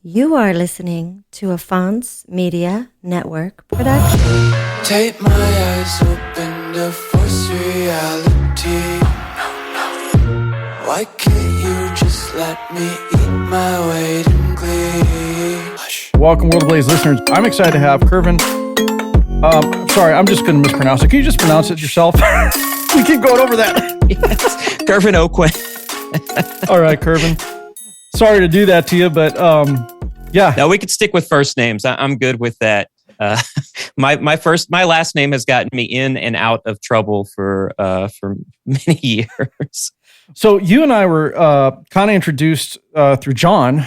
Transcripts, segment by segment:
You are listening to a Fonz Media Network production. Take my eyes open to force reality. Why can't you just let me eat my weight in glee? Welcome, World Blaze listeners. I'm excited to have Kervin. Sorry, I'm just going to mispronounce it. Can you just pronounce it yourself? We keep going over that. Yes. Kervin Aucoin. All right, Kervin. Sorry to do that to you, but yeah. No, we could stick with first names. I'm good with that. My last name has gotten me in and out of trouble for many years. So you and I were kind of introduced through John,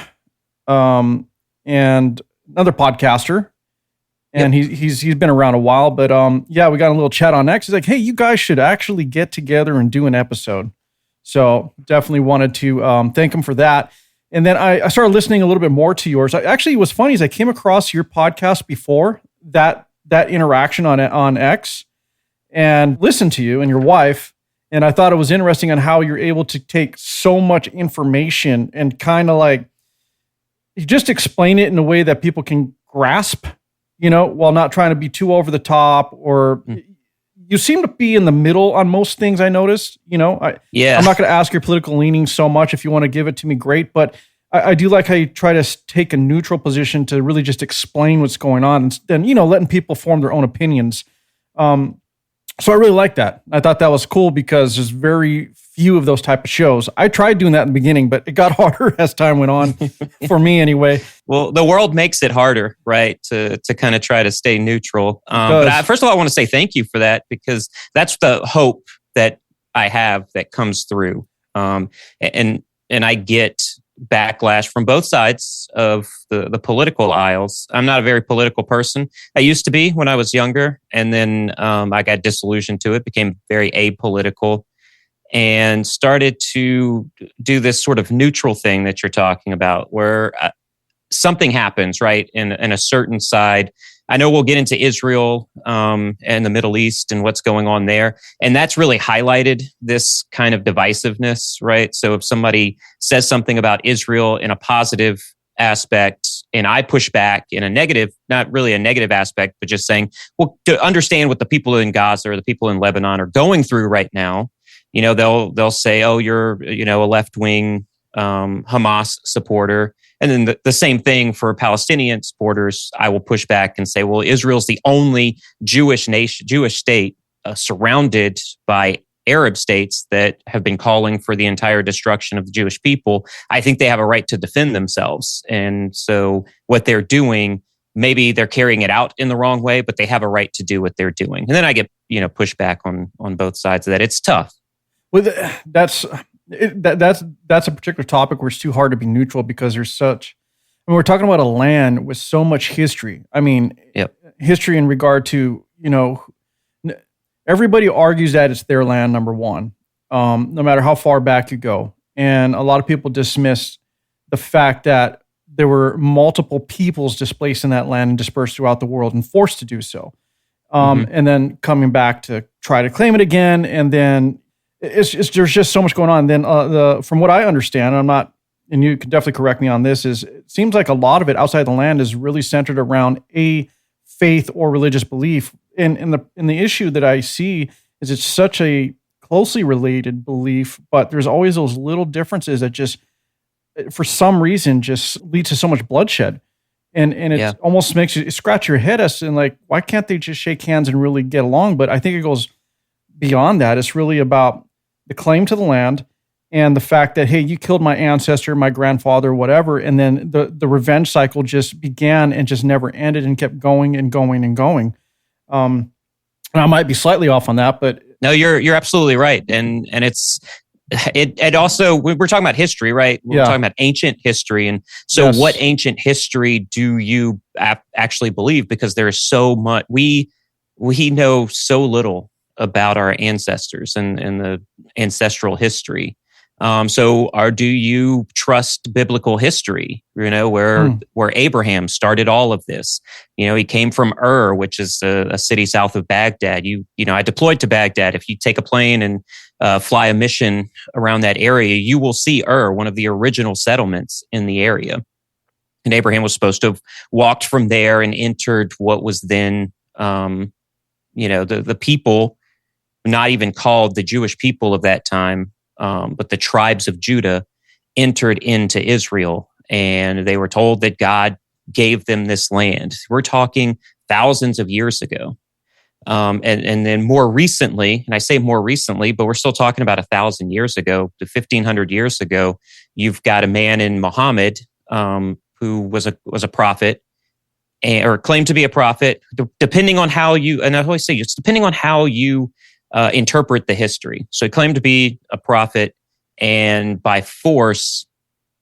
and another podcaster, and Yep. he's been around a while. But yeah, we got a little chat on X. He's like, "Hey, you guys should actually get together and do an episode." So definitely wanted to thank him for that. And then I started listening a little bit more to yours. Actually, what's funny is I came across your podcast before that interaction on X, and listened to you and your wife. And I thought it was interesting on how you're able to take so much information and kind of like you just explain it in a way that people can grasp, while not trying to be too over the top. Or you seem to be in the middle on most things, I noticed. I'm not going to ask your political leanings so much. If you want to give it to me, great. But I do like how you try to take a neutral position to really just explain what's going on, and then, letting people form their own opinions. So I really like that. I thought that was cool because there's very few of those type of shows. I tried doing that in the beginning, but it got harder as time went on, for me anyway. Well, the world makes it harder, right, to kind of try to stay neutral. But first of all, I want to say thank you for that, because that's the hope that I have that comes through. And I get backlash from both sides of the political aisles. I'm not a very political person. I used to be when I was younger, and then I got disillusioned to it, became very apolitical, and started to do this sort of neutral thing that you're talking about, where something happens, right, in a certain side. I know we'll get into Israel and the Middle East and what's going on there. And that's really highlighted this kind of divisiveness, right? So if somebody says something about Israel in a positive aspect and I push back in a negative, not really a negative aspect, but just saying, well, to understand what the people in Gaza or the people in Lebanon are going through right now, they'll say, oh, you're, a left-wing Hamas supporter. And then the same thing for Palestinian supporters, I will push back and say, well, Israel's the only Jewish state surrounded by Arab states that have been calling for the entire destruction of the Jewish people. I think they have a right to defend themselves. And so what they're doing, maybe they're carrying it out in the wrong way, but they have a right to do what they're doing. And then I get, pushback on both sides of that. It's tough. Well, that's a particular topic where it's too hard to be neutral, because there's we're talking about a land with so much history. I mean, Yep. History in regard to, everybody argues that it's their land, number one, no matter how far back you go. And a lot of people dismiss the fact that there were multiple peoples displaced in that land and dispersed throughout the world and forced to do so. And then coming back to try to claim it again. And then there's just so much going on. Then from what I understand, and you can definitely correct me on this, is it seems like a lot of it outside the land is really centered around a faith or religious belief. And the issue that I see is it's such a closely related belief, but there's always those little differences that just, for some reason, just lead to so much bloodshed. And it almost makes you scratch your head as to, like, why can't they just shake hands and really get along? But I think it goes beyond that. It's really about the claim to the land and the fact that, hey, you killed my ancestor, my grandfather, whatever. And then the revenge cycle just began and just never ended and kept going and going and going. And I might be slightly off on that, but No, you're absolutely right. And it also, we're talking about history, right? We're talking about ancient history. And so Yes. What ancient history do you actually believe? Because there is so much, we know so little about our ancestors and the ancestral history. Do you trust biblical history? Where Abraham started all of this. He came from Ur, which is a city south of Baghdad. I deployed to Baghdad. If you take a plane and fly a mission around that area, you will see Ur, one of the original settlements in the area. And Abraham was supposed to have walked from there and entered what was then, the people, not even called the Jewish people of that time, but the tribes of Judah, entered into Israel. And they were told that God gave them this land. We're talking thousands of years ago. And then more recently, and I say more recently, but we're still talking about 1,000 years ago, to 1,500 years ago, you've got a man in Muhammad who was a prophet, or claimed to be a prophet, depending on how you, and I always say, it's depending on how you interpret the history. So he claimed to be a prophet, and by force,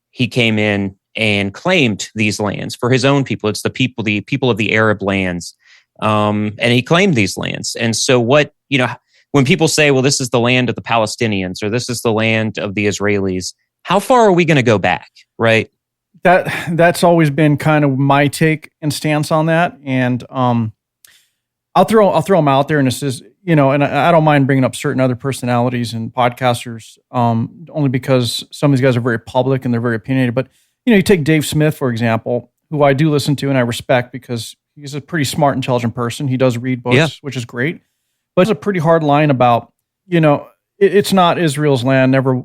he came in and claimed these lands for his own people. It's the people of the Arab lands. And he claimed these lands. And so when people say, well, this is the land of the Palestinians, or this is the land of the Israelis, how far are we going to go back, right? That's always been kind of my take and stance on that. And I'll throw them out there, and this is, and I don't mind bringing up certain other personalities and podcasters, only because some of these guys are very public and they're very opinionated. But, you take Dave Smith, for example, who I do listen to and I respect because he's a pretty smart, intelligent person. He does read books, which is great. But it's a pretty hard line about, it's not Israel's land. Never,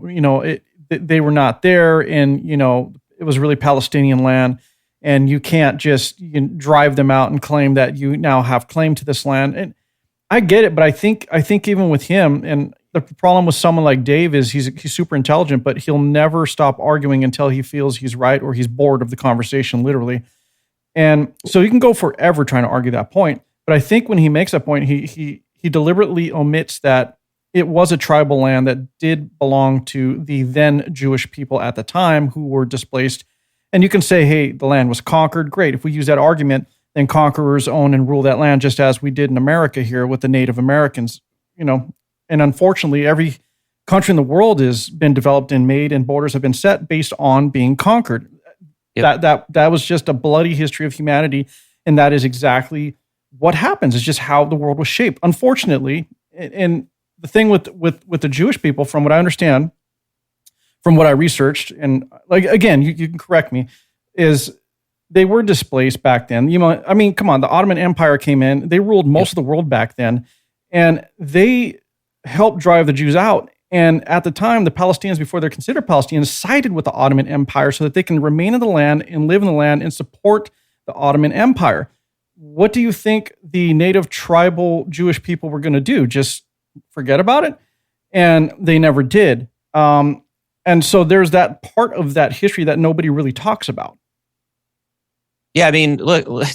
they were not there, and, it was really Palestinian land. And you can't just drive them out and claim that you now have claim to this land. And I get it, but I think even with him, and the problem with someone like Dave is he's super intelligent, but he'll never stop arguing until he feels he's right or he's bored of the conversation, literally. And so you can go forever trying to argue that point. But I think when he makes that point, he deliberately omits that it was a tribal land that did belong to the then Jewish people at the time who were displaced. And you can say, hey, the land was conquered. Great. If we use that argument, then conquerors own and rule that land, just as we did in America here with the Native Americans, And unfortunately, every country in the world has been developed and made, and borders have been set based on being conquered. Yep. That was just a bloody history of humanity, and that is exactly what happens. It's just how the world was shaped. Unfortunately, and the thing with the Jewish people, from what I understand, from what I researched, and like again, you can correct me, is they were displaced back then. Come on, the Ottoman Empire came in, they ruled most of the world back then, and they helped drive the Jews out. And at the time, the Palestinians, before they're considered Palestinians, sided with the Ottoman Empire so that they can remain in the land and live in the land and support the Ottoman Empire. What do you think the native tribal Jewish people were going to do? Just forget about it? And they never did. And so there's that part of that history that nobody really talks about. Yeah, look,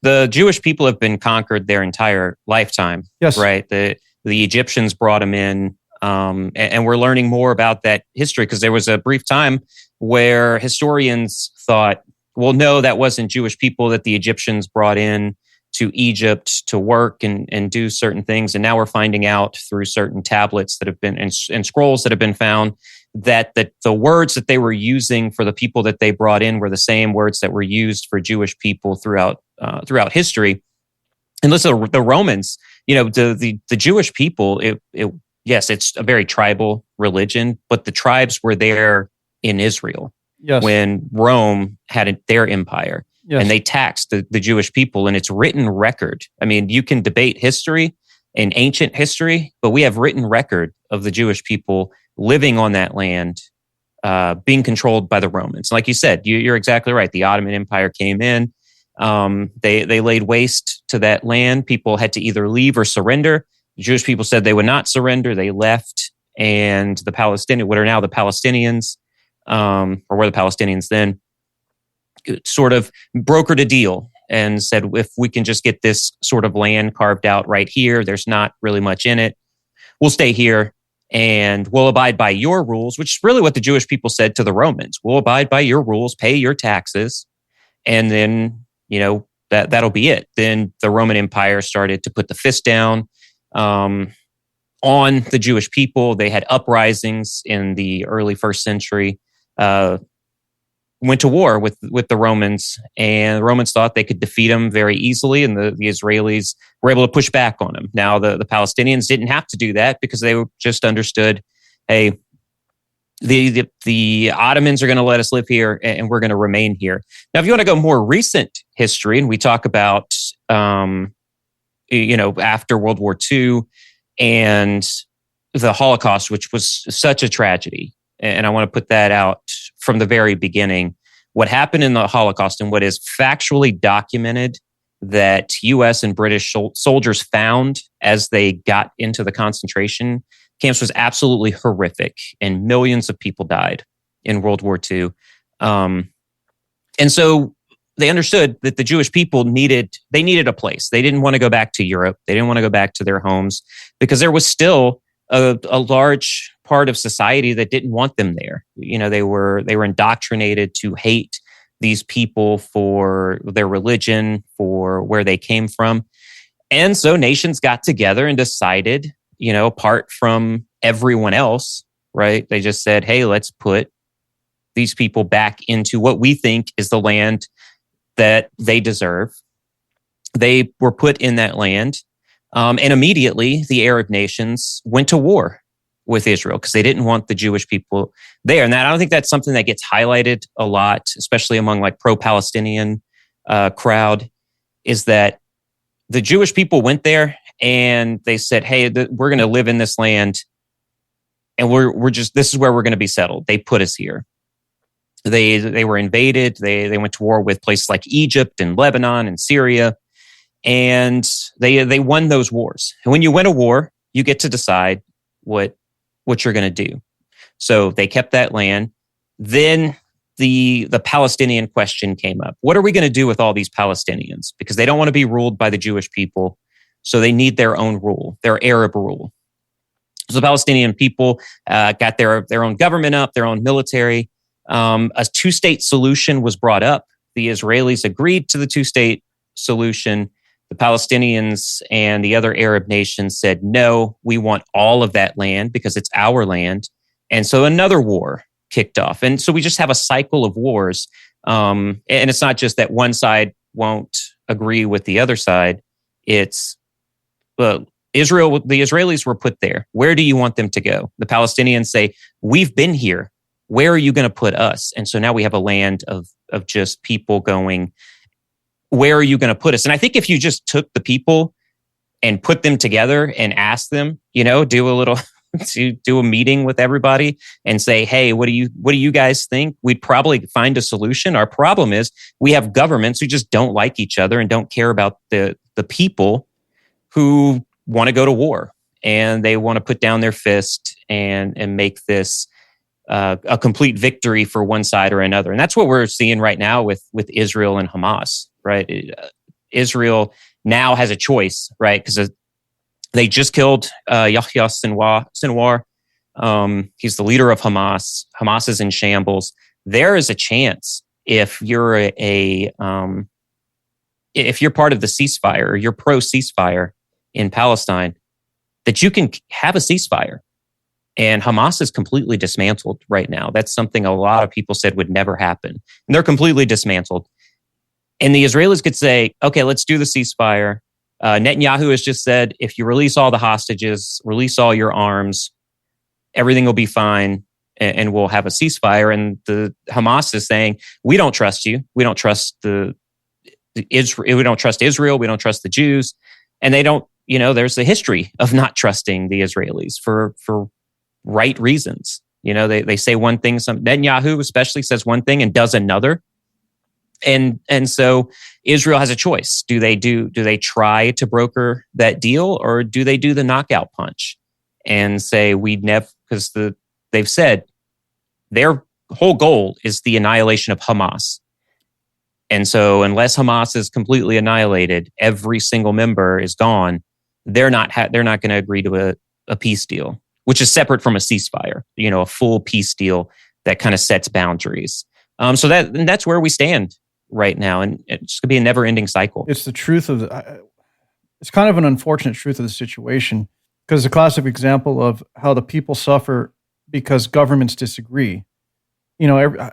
the Jewish people have been conquered their entire lifetime. Yes. Right? The Egyptians brought them in, and we're learning more about that history because there was a brief time where historians thought, well, no, that wasn't Jewish people that the Egyptians brought in to Egypt to work and do certain things. And now we're finding out through certain tablets that have been, and scrolls that have been found, that the words that they were using for the people that they brought in were the same words that were used for Jewish people throughout history. And listen, the Romans, the Jewish people, yes, it's a very tribal religion, but the tribes were there in Israel when Rome had their empire. Yes. And they taxed the Jewish people, and it's written record. You can debate history and ancient history, but we have written record of the Jewish people living on that land, being controlled by the Romans. Like you said, you're exactly right. The Ottoman Empire came in. They laid waste to that land. People had to either leave or surrender. The Jewish people said they would not surrender. They left, and the Palestinians, what are now the Palestinians, or were the Palestinians then, sort of brokered a deal and said, if we can just get this sort of land carved out right here, there's not really much in it, we'll stay here and we'll abide by your rules, which is really what the Jewish people said to the Romans. We'll abide by your rules, pay your taxes, and then, that'll be it. Then the Roman Empire started to put the fist down on the Jewish people. They had uprisings in the early first century, went to war with the Romans, and the Romans thought they could defeat them very easily, and the Israelis were able to push back on them. Now, the Palestinians didn't have to do that because they just understood, hey, the Ottomans are going to let us live here, and we're going to remain here. Now, if you want to go more recent history, and we talk about after World War II and the Holocaust, which was such a tragedy, and I want to put that out from the very beginning. What happened in the Holocaust and what is factually documented that U.S. and British soldiers found as they got into the concentration camps was absolutely horrific, and millions of people died in World War II. And so they understood that the Jewish people needed a place. They didn't want to go back to Europe. They didn't want to go back to their homes because there was still a large part of society that didn't want them there. They were indoctrinated to hate these people for their religion, for where they came from. And so nations got together and decided, apart from everyone else, right? They just said, hey, let's put these people back into what we think is the land that they deserve. They were put in that land. And immediately the Arab nations went to war with Israel because they didn't want the Jewish people there. And I don't think that's something that gets highlighted a lot, especially among like pro-Palestinian crowd, is that the Jewish people went there and they said, hey, we're going to live in this land and this is where we're going to be settled. They put us here. They were invaded. They went to war with places like Egypt and Lebanon and Syria. And they won those wars. And when you win a war, you get to decide what you're going to do. So they kept that land. Then the Palestinian question came up. What are we going to do with all these Palestinians? Because they don't want to be ruled by the Jewish people. So they need their own rule, their Arab rule. So the Palestinian people got their own government up, their own military. A two-state solution was brought up. The Israelis agreed to the two-state solution. The Palestinians and the other Arab nations said, no, we want all of that land because it's our land. And so another war kicked off. And so we just have a cycle of wars. And it's not just that one side won't agree with the other side. It's Israel, the Israelis were put there. Where do you want them to go? The Palestinians say, we've been here. Where are you going to put us? And so now we have a land of just people going, where are you going to put us? And I think if you just took the people and put them together and asked them, do a meeting with everybody and say, hey, what do you guys think? We'd probably find a solution. Our problem is we have governments who just don't like each other and don't care about the people who want to go to war, and they want to put down their fist and make this a complete victory for one side or another. And that's what we're seeing right now with Israel and Hamas, right? Israel now has a choice, right? Because they just killed Yahya Sinwar. He's the leader of Hamas. Hamas is in shambles. There is a chance if you're if you're part of the ceasefire or you're pro ceasefire in Palestine, that you can have a ceasefire. And Hamas is completely dismantled right now. That's something a lot of people said would never happen. And they're completely dismantled. And the Israelis could say, okay, let's do the ceasefire. Netanyahu has just said, if you release all the hostages, release all your arms, everything will be fine and we'll have a ceasefire. And the Hamas is saying, we don't trust you. We don't trust Israel. We don't trust Israel. We don't trust the Jews. And they don't, there's a history of not trusting the Israelis for right reasons. They say one thing, Netanyahu especially says one thing and does another. And so Israel has a choice. Do they try to broker that deal, or do they do the knockout punch and say because they've said their whole goal is the annihilation of Hamas. And so unless Hamas is completely annihilated, every single member is gone. They're not going to agree to a peace deal, which is separate from a ceasefire, a full peace deal that kind of sets boundaries. So that's where we stand right now. And it's going to be a never ending cycle. It's the truth it's kind of an unfortunate truth of the situation, because it's a classic example of how the people suffer because governments disagree. The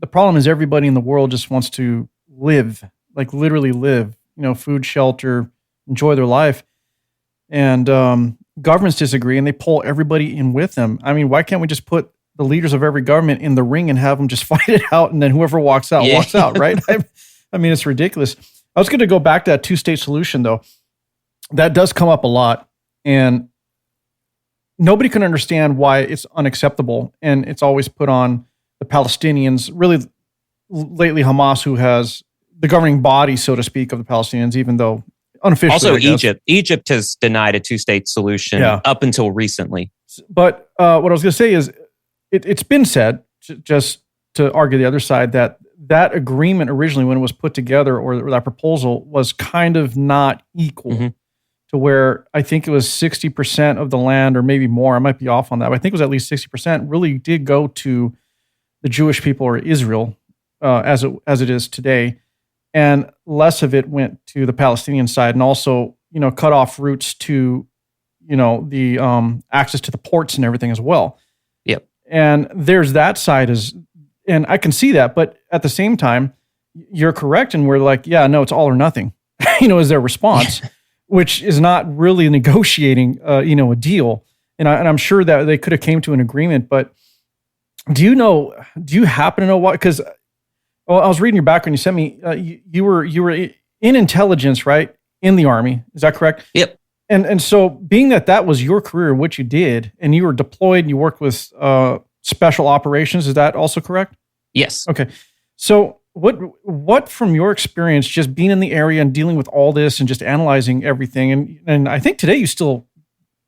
problem is everybody in the world just wants to live, like literally live, food, shelter, enjoy their life. And governments disagree and they pull everybody in with them. I mean, why can't we just put the leaders of every government in the ring and have them just fight it out, and then whoever walks out, walks out, right? I mean, it's ridiculous. I was going to go back to that two-state solution, though. That does come up a lot, and nobody can understand why it's unacceptable, and it's always put on the Palestinians, really lately Hamas, who has the governing body, so to speak, of the Palestinians, even though unofficially. Also, Egypt has denied a two-state solution up until recently. But what I was going to say is, it's been said, just to argue the other side, that agreement originally, when it was put together, or that proposal, was kind of not equal to where I think it was 60% of the land, or maybe more. I might be off on that, but I think it was at least 60% really did go to the Jewish people, or Israel, as it is today, and less of it went to the Palestinian side, and also, cut off routes to, the access to the ports and everything as well. Yep. And there's that side and I can see that, but at the same time, you're correct, and we're like, yeah, no, it's all or nothing, is their response, which is not really negotiating, a deal. And I'm sure that they could have came to an agreement, but do you happen to know why? Because I was reading your background. You sent me, you were in intelligence, right? In the Army. Is that correct? Yep. And so being that was your career, what you did, and you were deployed and you worked with special operations, is that also correct? Yes. Okay. So what from your experience, just being in the area and dealing with all this and just analyzing everything, and I think today you still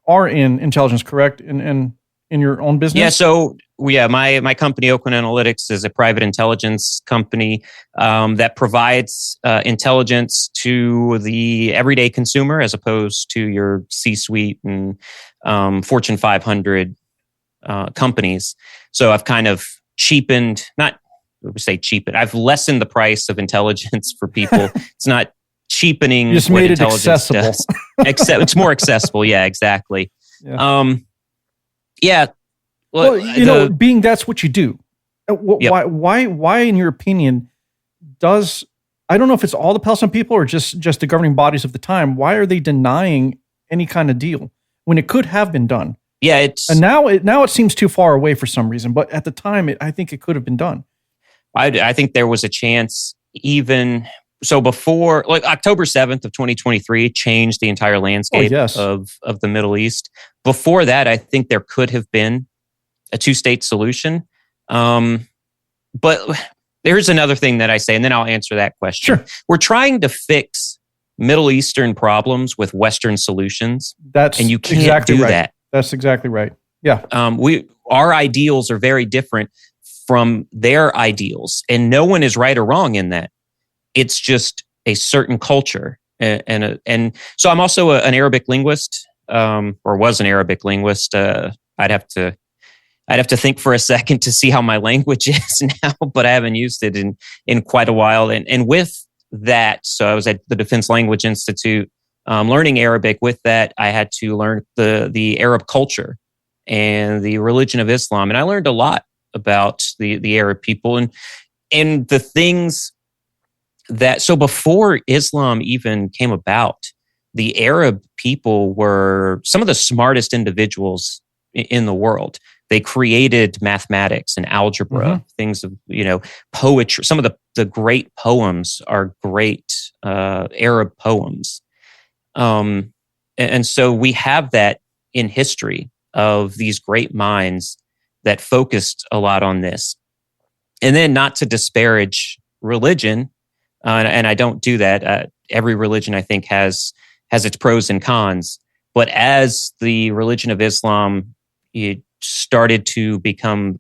are in intelligence, correct? In your own business? Yeah. So my company, Aucoin Analytics, is a private intelligence company that provides intelligence to the everyday consumer, as opposed to your C-suite and Fortune 500 companies. So I've kind of I've lessened the price of intelligence for people. It's not cheapening. You just what made it intelligence accessible. does. It's more accessible. Yeah, exactly. Yeah. Yeah. Well, being that's what you do. Why, in your opinion, I don't know if it's all the Palestinian people or just the governing bodies of the time, why are they denying any kind of deal when it could have been done? Yeah, and now it seems too far away for some reason, but at the time, I think it could have been done. I think there was a chance even. So before, October 7th of 2023 changed the entire landscape of the Middle East. Before that, I think there could have been a two-state solution. But here's another thing that I say, and then I'll answer that question. Sure. We're trying to fix Middle Eastern problems with Western solutions. And you can't exactly do right. that. That's exactly right. Yeah. Our ideals are very different from their ideals, and no one is right or wrong in that. It's just a certain culture, and so I'm also an Arabic linguist, or was an Arabic linguist. I'd have to think for a second to see how my language is now, but I haven't used it in quite a while. And with that, so I was at the Defense Language Institute learning Arabic. With that, I had to learn the Arab culture and the religion of Islam, and I learned a lot about the Arab people and the things that. So before Islam even came about, the Arab people were some of the smartest individuals in the world. They created mathematics and algebra, things of, poetry. Some of the great poems are great Arab poems. And so we have that in history of these great minds that focused a lot on this. And then, not to disparage religion, and I don't do that. Every religion, I think, has its pros and cons. But as the religion of Islam it started to become,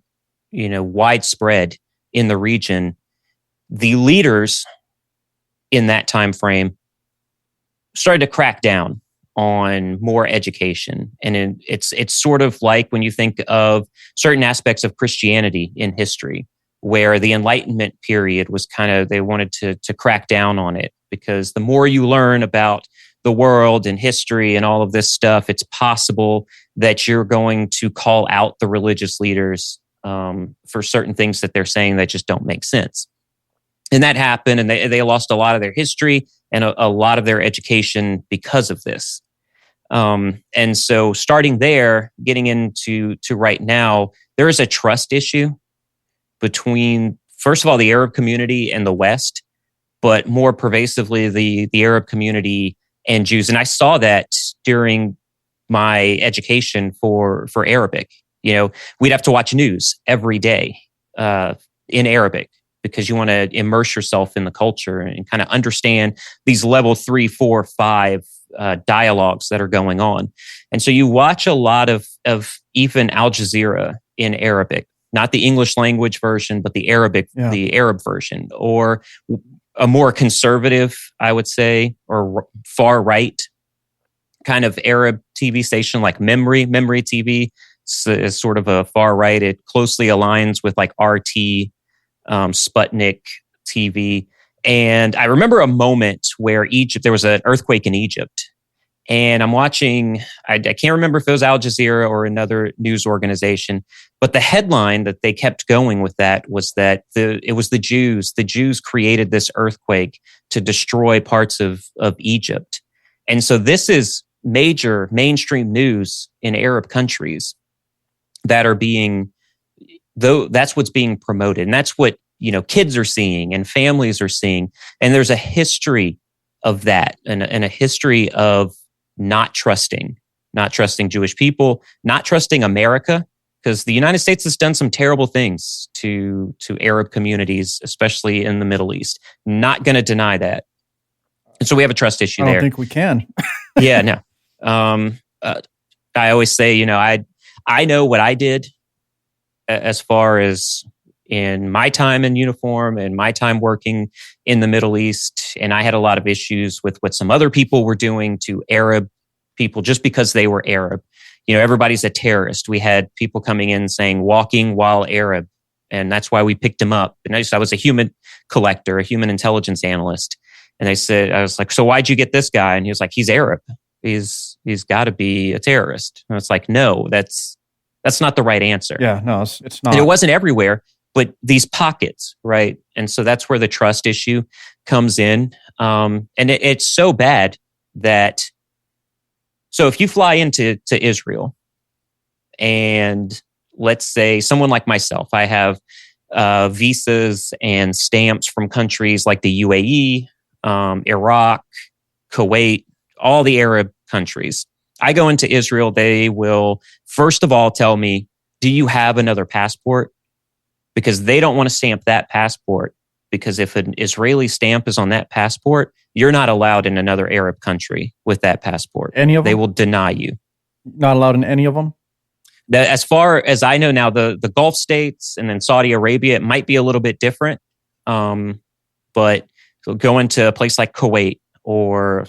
widespread in the region, the leaders in that time frame started to crack down on more education. And it's sort of like when you think of certain aspects of Christianity in history, where the Enlightenment period was they wanted to crack down on it, because the more you learn about the world and history and all of this stuff, it's possible that you're going to call out the religious leaders for certain things that they're saying that just don't make sense. And that happened, and they lost a lot of their history and a lot of their education because of this. And so starting there, getting into right now, there is a trust issue between, first of all, the Arab community and the West, but more pervasively, the Arab community and Jews. And I saw that during my education for Arabic. We'd have to watch news every day in Arabic because you want to immerse yourself in the culture and kind of understand these level 3, 4, 5 dialogues that are going on. And so you watch a lot of even Al Jazeera in Arabic, not the English language version, but the Arabic, the Arab version, or a more conservative, I would say, or far right kind of Arab TV station like Memory TV is sort of a far right. It closely aligns with like RT, Sputnik TV. And I remember a moment where there was an earthquake in Egypt. And I'm watching, I can't remember if it was Al Jazeera or another news organization, but the headline that they kept going with that was that it was the Jews. The Jews created this earthquake to destroy parts of Egypt. And so this is major mainstream news in Arab countries that are that's what's being promoted. And that's what, kids are seeing and families are seeing. And there's a history of that and a history of not trusting Jewish people, not trusting America, because the United States has done some terrible things to Arab communities, especially in the Middle East. Not going to deny that. And so we have a trust issue there. I don't think we can. Yeah, no. I always say, I know what I did as far as in my time in uniform and my time working in the Middle East. And I had a lot of issues with what some other people were doing to Arab people just because they were Arab. Everybody's a terrorist. We had people coming in saying walking while Arab. And that's why we picked him up. And I was a human collector, a human intelligence analyst. And I was like, so why'd you get this guy? And he was like, he's Arab. He's got to be a terrorist. And it's like, no, that's not the right answer. Yeah, no, it's not. And it wasn't everywhere, but these pockets, right? And so that's where the trust issue comes in. And it's so bad that, so if you fly into Israel and let's say someone like myself, I have visas and stamps from countries like the UAE, Iraq, Kuwait, all the Arab countries. I go into Israel, they will first of all tell me, do you have another passport? Because they don't want to stamp that passport. Because if an Israeli stamp is on that passport, you're not allowed in another Arab country with that passport. Any of them? They will deny you. Not allowed in any of them? As far as I know now, the Gulf states and then Saudi Arabia, it might be a little bit different. But going to a place like Kuwait or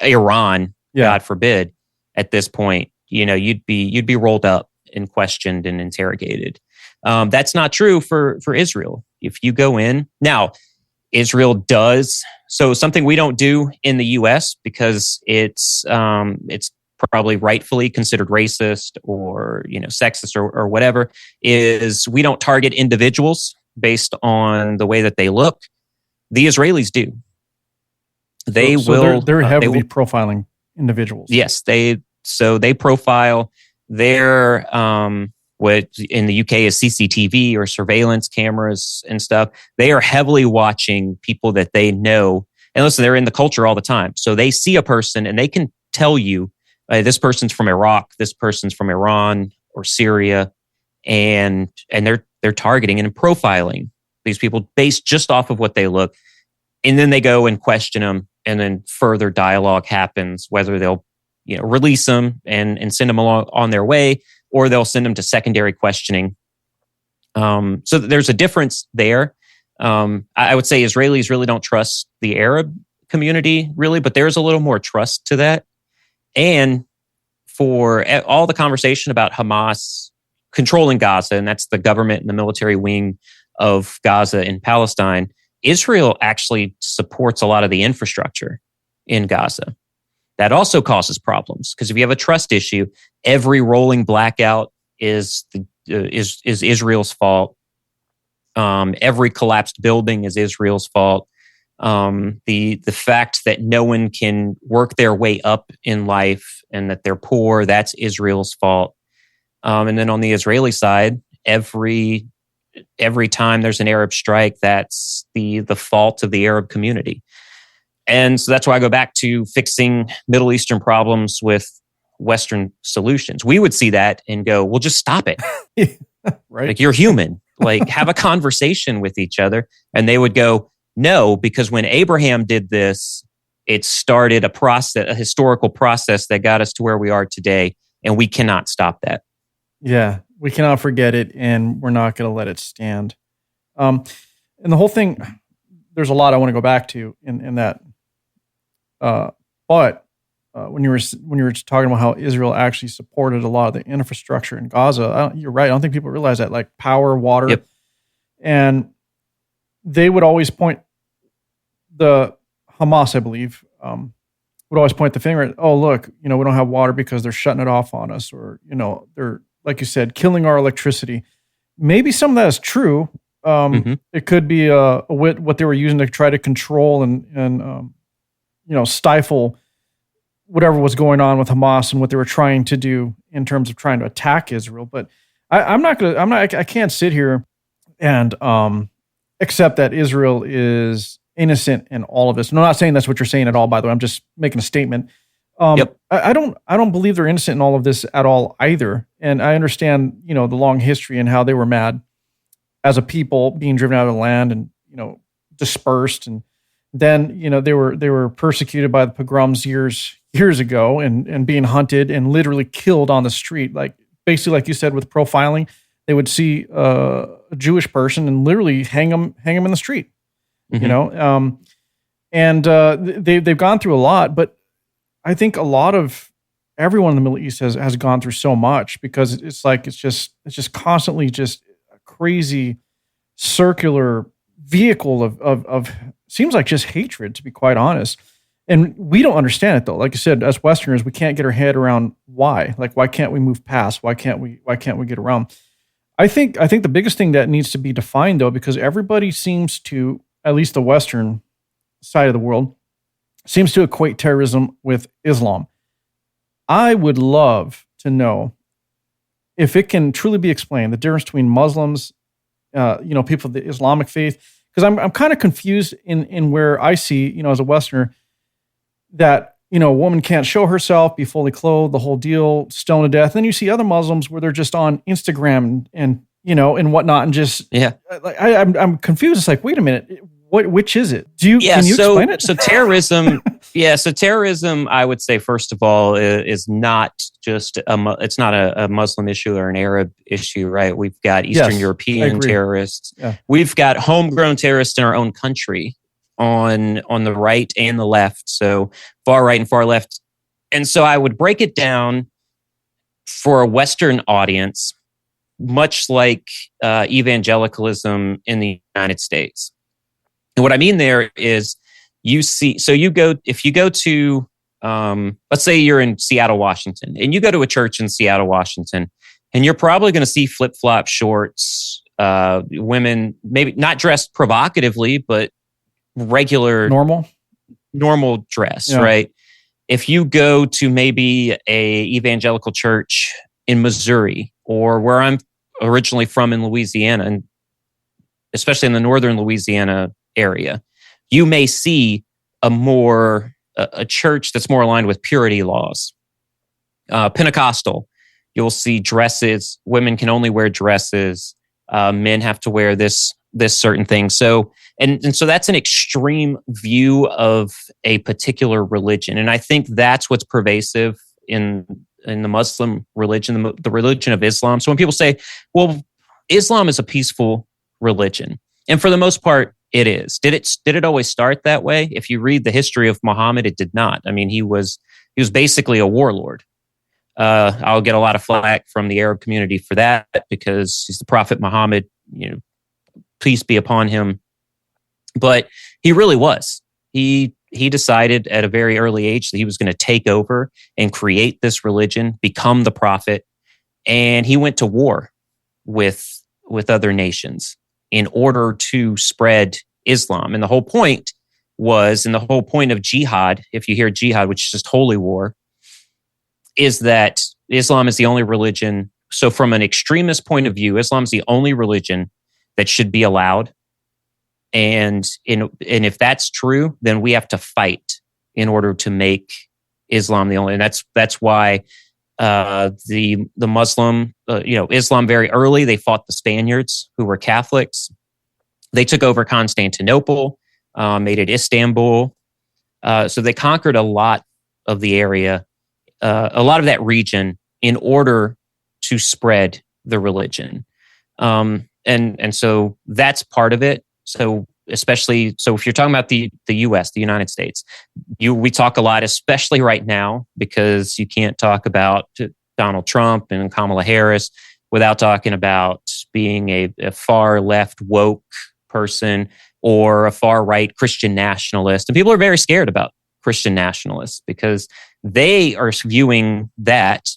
Iran, God forbid, at this point, you'd be rolled up and questioned and interrogated. That's not true for Israel. If you go in now, Israel does so something we don't do in the U.S. because it's probably rightfully considered racist or sexist or whatever, is we don't target individuals based on the way that they look. The Israelis do. They're heavily profiling individuals. Yes, they profile their what in the UK is CCTV or surveillance cameras and stuff. They are heavily watching people that they know. And listen, they're in the culture all the time. So they see a person and they can tell you, this person's from Iraq, this person's from Iran or Syria, and they're targeting and profiling these people based just off of what they look. And then they go and question them, and then further dialogue happens, whether they'll release them and send them along on their way, or they'll send them to secondary questioning. So there's a difference there. I would say Israelis really don't trust the Arab community, really, but there's a little more trust to that. And for all the conversation about Hamas controlling Gaza, and that's the government and the military wing of Gaza in Palestine, Israel actually supports a lot of the infrastructure in Gaza. That also causes problems because if you have a trust issue, every rolling blackout is Israel's fault. Every collapsed building is Israel's fault. The fact that no one can work their way up in life and that they're poor, that's Israel's fault. And then on the Israeli side, every time there's an Arab strike, that's the fault of the Arab community. And so that's why I go back to fixing Middle Eastern problems with Western solutions. We would see that and go, well, just stop it. Right. Like, you're human. Like, have a conversation with each other. And they would go, no, because when Abraham did this, it started a historical process that got us to where we are today. And we cannot stop that. Yeah, we cannot forget it, and we're not going to let it stand. And the whole thing, there's a lot I want to go back to in that. But when you were talking about how Israel actually supported a lot of the infrastructure in Gaza, you're right. I don't think people realize that, like power, water, yep. And they would always point the Hamas, I believe, would always point the finger at, oh, look, we don't have water because they're shutting it off on us, or they're, like you said, killing our electricity. Maybe some of that is true. It could be what they were using to try to control and stifle whatever was going on with Hamas and what they were trying to do in terms of trying to attack Israel. But I can't sit here and accept that Israel is innocent in all of this. And I'm not saying that's what you're saying at all, by the way. I'm just making a statement. Yep. I don't believe they're innocent in all of this at all either. And I understand, the long history and how they were mad as a people being driven out of the land and, dispersed. And then, they were persecuted by the pogroms years ago and being hunted and literally killed on the street. Like, basically, like you said, with profiling, they would see a Jewish person and literally hang them in the street, and they've gone through a lot, but I think a lot of everyone in the Middle East has gone through so much, because it's just constantly just a crazy circular vehicle of seems like just hatred, to be quite honest. And we don't understand it, though. Like I said, as Westerners, we can't get our head around why. Like, why can't we move past? Why can't we get around? I think the biggest thing that needs to be defined, though, because everybody seems to, at least the Western side of the world, seems to equate terrorism with Islam. I would love to know if it can truly be explained, the difference between Muslims, people of the Islamic faith, because I'm kind of confused in where I see, as a Westerner, that, a woman can't show herself, be fully clothed, the whole deal, stoned to death. Then you see other Muslims where they're just on Instagram and and whatnot, and just, yeah. I'm confused. It's like, wait a minute. Which is it? Can you explain it? So terrorism, So terrorism, I would say, first of all, is not just it's not a Muslim issue or an Arab issue, right? We've got Eastern European terrorists. Yeah. We've got homegrown terrorists in our own country on the right and the left. So far right and far left. And so I would break it down for a Western audience, much like evangelicalism in the United States. And what I mean there is, if you go to, let's say you're in Seattle, Washington, and you go to a church in Seattle, Washington, and you're probably going to see flip-flop shorts, women maybe not dressed provocatively, but regular, normal dress, right? If you go to maybe a evangelical church in Missouri, or where I'm originally from in Louisiana, and especially in the northern Louisiana area, you may see a church that's more aligned with purity laws. Pentecostal, you'll see dresses. Women can only wear dresses. Men have to wear this certain thing. So so that's an extreme view of a particular religion, and I think that's what's pervasive in the Muslim religion, the religion of Islam. So when people say, "Well, Islam is a peaceful religion," and for the most part, it is. Did it always start that way? If you read the history of Muhammad, it did not. I mean, he was basically a warlord. I'll get a lot of flack from the Arab community for that, because he's the Prophet Muhammad, peace be upon him. But he really was. He decided at a very early age that he was going to take over and create this religion, become the prophet, and he went to war with other nations in order to spread Islam. And the whole point was, and the whole point of jihad, if you hear jihad, which is just holy war, is that Islam is the only religion. So from an extremist point of view, Islam is the only religion that should be allowed. And if that's true, then we have to fight in order to make Islam the only. And that's why the Muslim, Islam very early, they fought the Spaniards who were Catholics. They took over Constantinople, made it Istanbul. So they conquered a lot of the area, a lot of that region, in order to spread the religion. And so that's part of it. So especially, if you're talking about the U.S., the United States, we talk a lot, especially right now, because you can't talk about Donald Trump and Kamala Harris without talking about being a far left woke person or a far right Christian nationalist. And people are very scared about Christian nationalists because they are viewing that,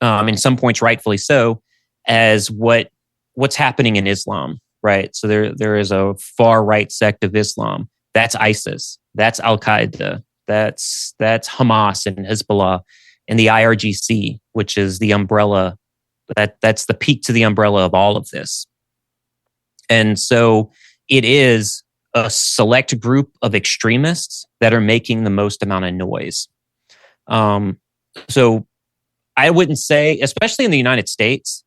in some points rightfully so, as what's happening in Islam, right? So there is a far right sect of Islam. That's ISIS. That's Al Qaeda. That's Hamas and Hezbollah, and the IRGC, which is the umbrella. That's the peak to the umbrella of all of this. And so it is a select group of extremists that are making the most amount of noise. So I wouldn't say, especially in the United States,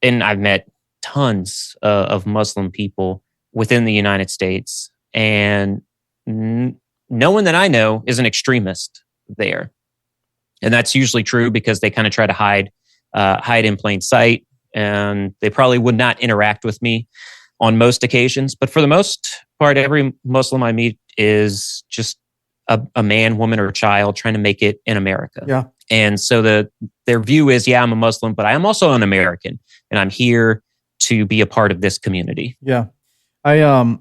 and I've met tons of Muslim people within the United States, and no one that I know is an extremist there. And that's usually true because they kind of try to hide in plain sight, and they probably would not interact with me on most occasions. But for the most part, every Muslim I meet is just a man, woman, or child trying to make it in America. Yeah. And so their view is, yeah, I'm a Muslim, but I am also an American, and I'm here to be a part of this community. Yeah. I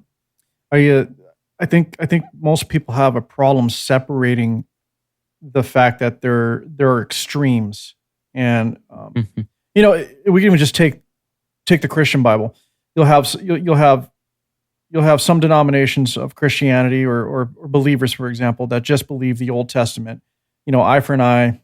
think most people have a problem separating the fact that there are extremes, and we can even just take the Christian Bible. You'll have some denominations of Christianity or believers, for example, that just believe the Old Testament, eye for an eye,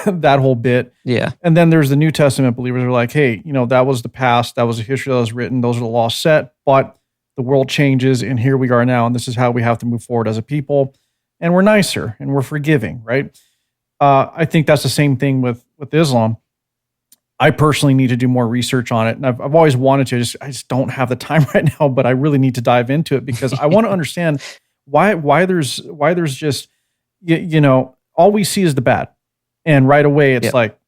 that whole bit. Yeah. And then there's the New Testament believers who are like, hey, that was the past, that was the history that was written, those are the laws set, but the world changes and here we are now, and this is how we have to move forward as a people, and we're nicer and we're forgiving, right? I think that's the same thing with Islam. I personally need to do more research on it, and I've always wanted to. I just don't have the time right now, but I really need to dive into it because I want to understand why there's just all we see is the bad, and right away it's like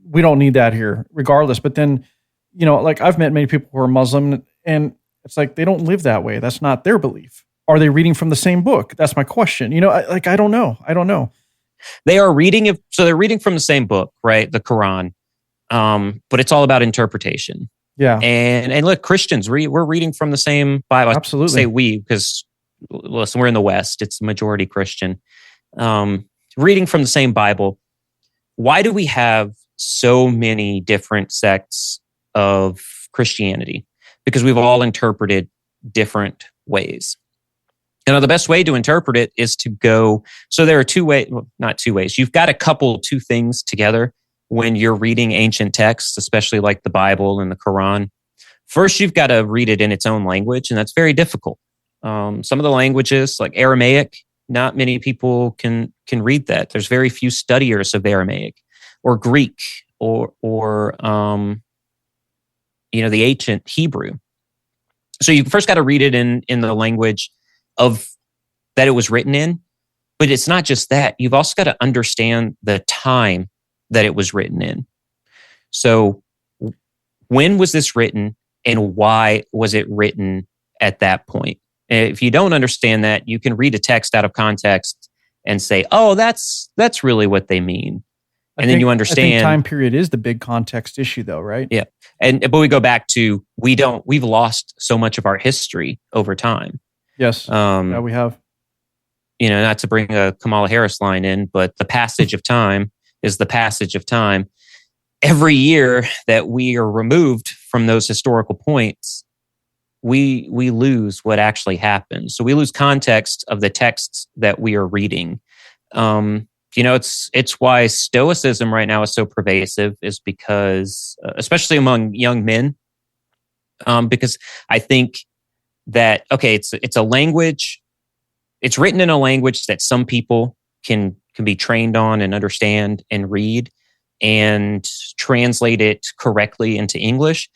we don't need that here, regardless. But then like I've met many people who are Muslim, and it's like they don't live that way. That's not their belief. Are they reading from the same book? That's my question. I don't know. They are reading so they're reading from the same book, right? The Quran. But it's all about interpretation. Yeah. And look, Christians, we're reading from the same Bible. Absolutely. I say we, because listen, we're in the West. It's majority Christian. Reading from the same Bible. Why do we have so many different sects of Christianity? Because we've all interpreted different ways. The best way to interpret it is to go. So there are two ways, well, not two ways. You've got to couple two things together when you're reading ancient texts, especially like the Bible and the Quran. First, you've got to read it in its own language, and that's very difficult. Some of the languages, like Aramaic, not many people can read that. There's very few studiers of Aramaic, or Greek, or the ancient Hebrew. So you first got to read it in the language of that it was written in. But it's not just that. You've also got to understand the time that it was written in. So when was this written, and why was it written at that point? And if you don't understand that, you can read a text out of context and say, oh, that's really what they mean. And then you understand. I think time period is the big context issue though, right? Yeah. But we go back to, we've lost so much of our history over time. Yes. Yeah, we have. Not to bring a Kamala Harris line in, but the passage of time is the passage of time. Every year that we are removed from those historical points, we lose what actually happened. So we lose context of the texts that we are reading. It's why Stoicism right now is so pervasive, is because, especially among young men, because I think that, okay, it's a language, it's written in a language that some people can be trained on and understand and read and translate it correctly into English.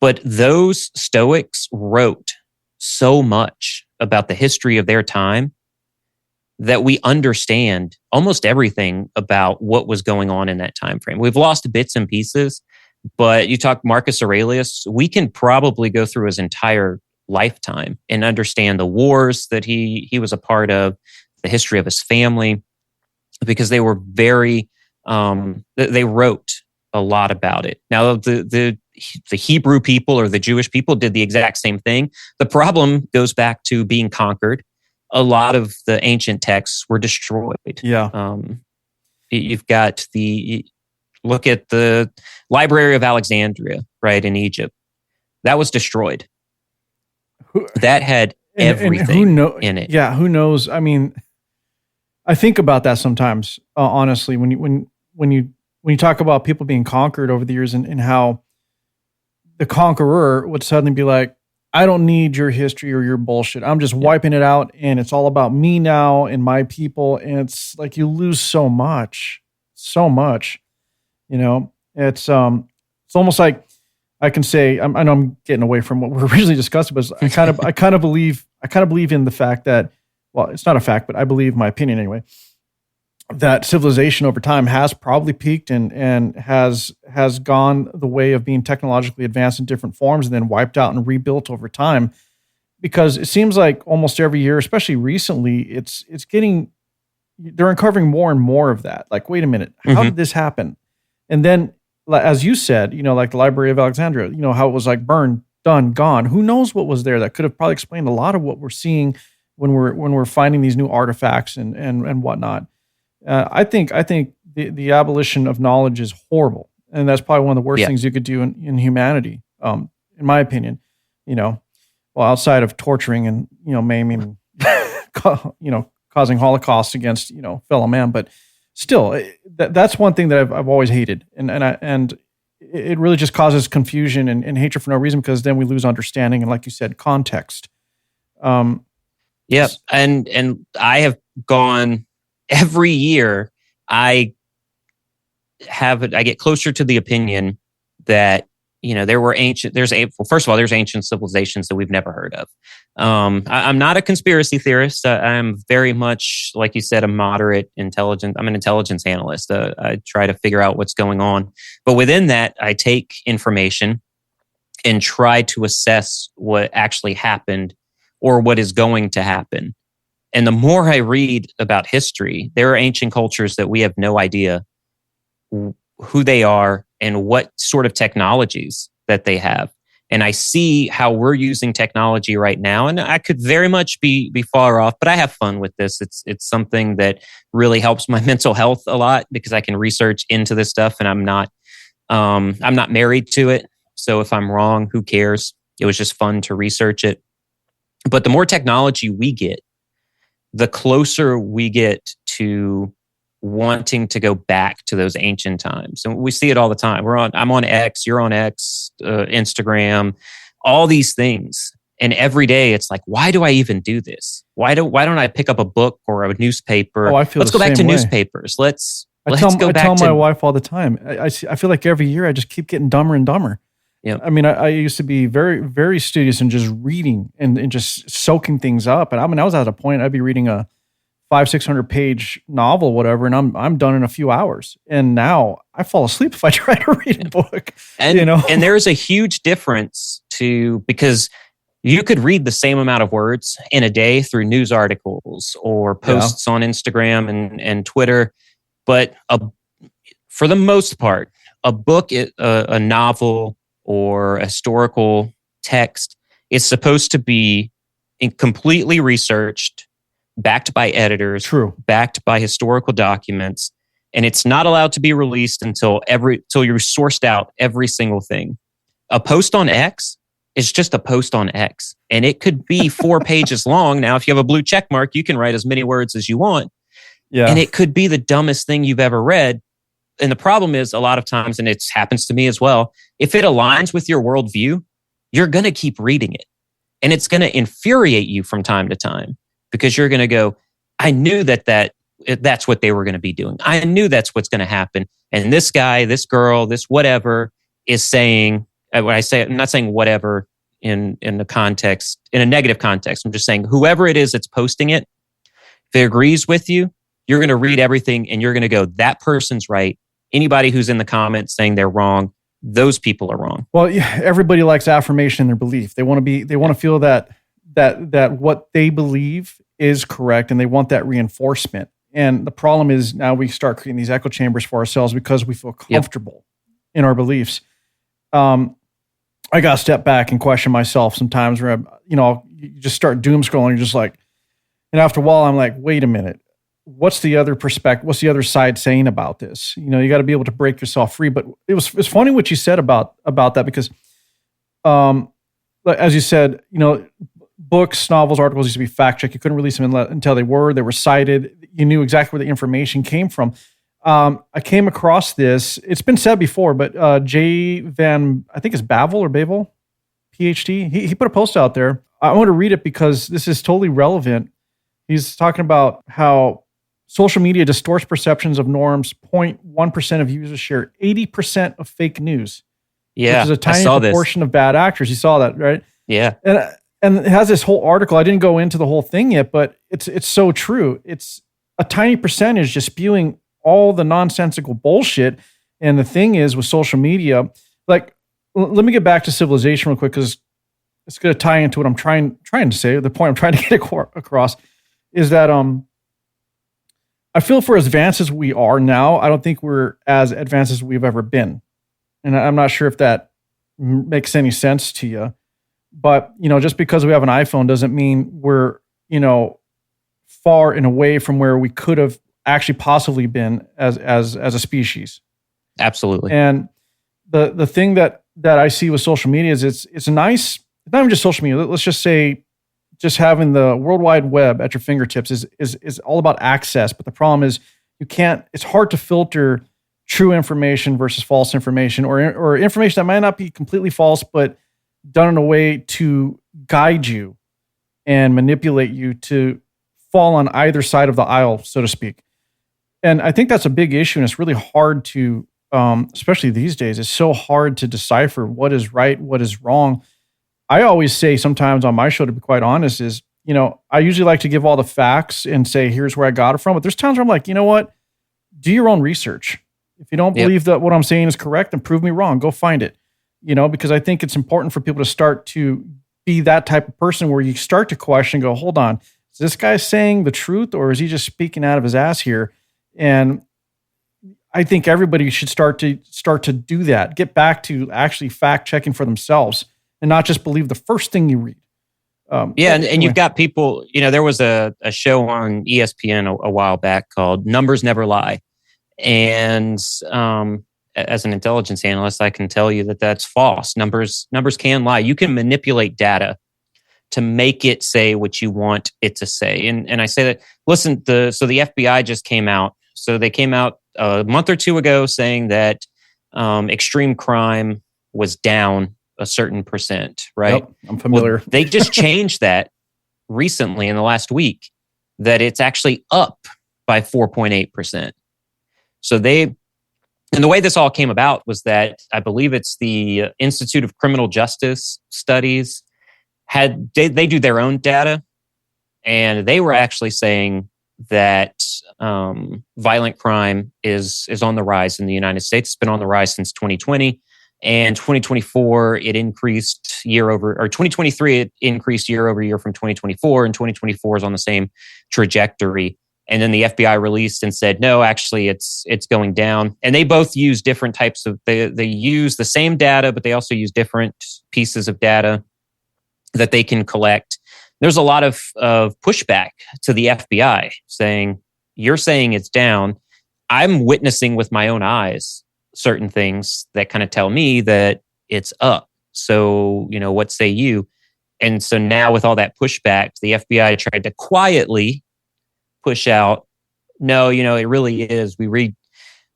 But those Stoics wrote so much about the history of their time that we understand almost everything about what was going on in that time frame. We've lost bits and pieces, but you talk Marcus Aurelius, we can probably go through his entire lifetime and understand the wars that he was a part of, the history of his family, because they were very, they wrote a lot about it. Now, the Hebrew people or the Jewish people did the exact same thing. The problem goes back to being conquered. A lot of the ancient texts were destroyed. Yeah. You've got look at the Library of Alexandria, right, in Egypt. That was destroyed. That had everything in it. Yeah, who knows? I mean, I think about that sometimes, honestly, when you talk about people being conquered over the years and how the conqueror would suddenly be like, I don't need your history or your bullshit. I'm just wiping it out, and it's all about me now and my people. And it's like you lose so much. It's almost like I can say, I know I'm getting away from what we're originally discussing, but I kind of believe in the fact that, well, it's not a fact, but I believe, my opinion anyway, that civilization over time has probably peaked and has gone the way of being technologically advanced in different forms and then wiped out and rebuilt over time. Because it seems like almost every year, especially recently, they're uncovering more and more of that. Like, wait a minute, how did this happen? And then, as you said, like the Library of Alexandria, how it was like burned, done, gone. Who knows what was there? That could have probably explained a lot of what we're seeing when we're finding these new artifacts and whatnot. I think the abolition of knowledge is horrible, and that's probably one of the worst things you could do in humanity, in my opinion. Well, outside of torturing and maiming, causing holocausts against fellow man, but still, that's one thing that I've always hated, and it really just causes confusion and hatred for no reason, because then we lose understanding and, like you said, context. Yeah, and I have gone. Every year, I get closer to the opinion that first of all, there's ancient civilizations that we've never heard of. I'm not a conspiracy theorist. I'm very much, like you said, I'm an intelligence analyst. I try to figure out what's going on. But within that, I take information and try to assess what actually happened or what is going to happen. And the more I read about history, there are ancient cultures that we have no idea who they are and what sort of technologies that they have. And I see how we're using technology right now. And I could very much be far off, but I have fun with this. It's something that really helps my mental health a lot, because I can research into this stuff, and I'm not married to it. So if I'm wrong, who cares? It was just fun to research it. But the more technology we get, the closer we get to wanting to go back to those ancient times. And we see it all the time. I'm on X, you're on X, Instagram, all these things. And every day it's like, why do I even do this? Why don't I pick up a book or a newspaper? I feel Let's go back to newspapers. Let's I tell my wife all the time. I feel like every year I just keep getting dumber and dumber. Yeah. I mean, I used to be very, very studious and just reading and just soaking things up. And I was at a point I'd be reading a 500-600 page novel, whatever, and I'm done in a few hours. And now I fall asleep if I try to read a book. And and there's a huge difference because you could read the same amount of words in a day through news articles or posts on Instagram and Twitter, but for the most part, a book, a novel, or a historical text is supposed to be completely researched, backed by editors, backed by historical documents, and it's not allowed to be released until you sourced out every single thing. A post on X is just a post on X. And it could be 4 pages long. Now, if you have a blue check mark, you can write as many words as you want. Yeah. And it could be the dumbest thing you've ever read. And the problem is a lot of times, and it happens to me as well, if it aligns with your worldview, you're going to keep reading it. And it's going to infuriate you from time to time because you're going to go, I knew that's what they were going to be doing. I knew that's what's going to happen. And this guy, this girl, this whatever is saying, when I say, I'm not saying whatever in the context, in a negative context. I'm just saying whoever it is that's posting it, if it agrees with you, you're going to read everything and you're going to go, that person's right. Anybody who's in the comments saying they're wrong, those people are wrong. Well, yeah, everybody likes affirmation in their belief. They want to feel that what they believe is correct, and they want that reinforcement. And the problem is now we start creating these echo chambers for ourselves because we feel comfortable in our beliefs. I got to step back and question myself sometimes where you just start doom scrolling. You're just like, and after a while, I'm like, wait a minute. What's the other perspective? What's the other side saying about this? You got to be able to break yourself free. But it's funny what you said about that because, as you said, books, novels, articles used to be fact checked. You couldn't release them until they were cited. You knew exactly where the information came from. I came across this. It's been said before, but I think it's Bavel, PhD. He put a post out there. I want to read it because this is totally relevant. He's talking about how social media distorts perceptions of norms. 0.1% of users share 80% of fake news. Yeah, which is a tiny proportion of bad actors. You saw that, right? Yeah. And it has this whole article. I didn't go into the whole thing yet, but it's so true. It's a tiny percentage just spewing all the nonsensical bullshit. And the thing is with social media, like, let me get back to civilization real quick because it's going to tie into what I'm trying to say. The point I'm trying to get across is that I feel for as advanced as we are now, I don't think we're as advanced as we've ever been. And I'm not sure if that makes any sense to you. But, just because we have an iPhone doesn't mean we're, far and away from where we could have actually possibly been as a species. Absolutely. And the thing that I see with social media is it's nice. It's not even just social media. Let's just say just having the World Wide Web at your fingertips is all about access. But the problem is it's hard to filter true information versus false information or information that might not be completely false, but done in a way to guide you and manipulate you to fall on either side of the aisle, so to speak. And I think that's a big issue. And it's really hard to, especially these days, it's so hard to decipher what is right, what is wrong. I always say sometimes on my show, to be quite honest, is, I usually like to give all the facts and say, here's where I got it from. But there's times where I'm like, you know what? Do your own research. If you don't believe that what I'm saying is correct, then prove me wrong. Go find it. Because I think it's important for people to start to be that type of person where you start to question, go, hold on, is this guy saying the truth or is he just speaking out of his ass here? And I think everybody should start to do that. Get back to actually fact checking for themselves and not just believe the first thing you read. And you've got people, there was a show on ESPN a while back called Numbers Never Lie. And as an intelligence analyst, I can tell you that that's false. Numbers can lie. You can manipulate data to make it say what you want it to say. And I say that, listen, so the FBI just came out. So they came out a month or two ago saying that extreme crime was down a certain percent, right? Yep, I'm familiar. Well, they just changed that recently in the last week, that it's actually up by 4.8%. So and the way this all came about was that I believe it's the Institute of Criminal Justice Studies they do their own data, and they were actually saying that violent crime is on the rise in the United States. It's been on the rise since 2020, and 2024 it increased 2023 it increased year over year from 2024, and 2024 is on the same trajectory. And then the FBI released and said, no, actually, it's going down. And they both use different types of, they use the same data, but they also use different pieces of data that they can collect. There's a lot of pushback to the FBI saying, you're saying it's down. I'm witnessing with my own eyes certain things that kind of tell me that it's up. So, what say you? And so now with all that pushback, the FBI tried to quietly push out, no, it really is. We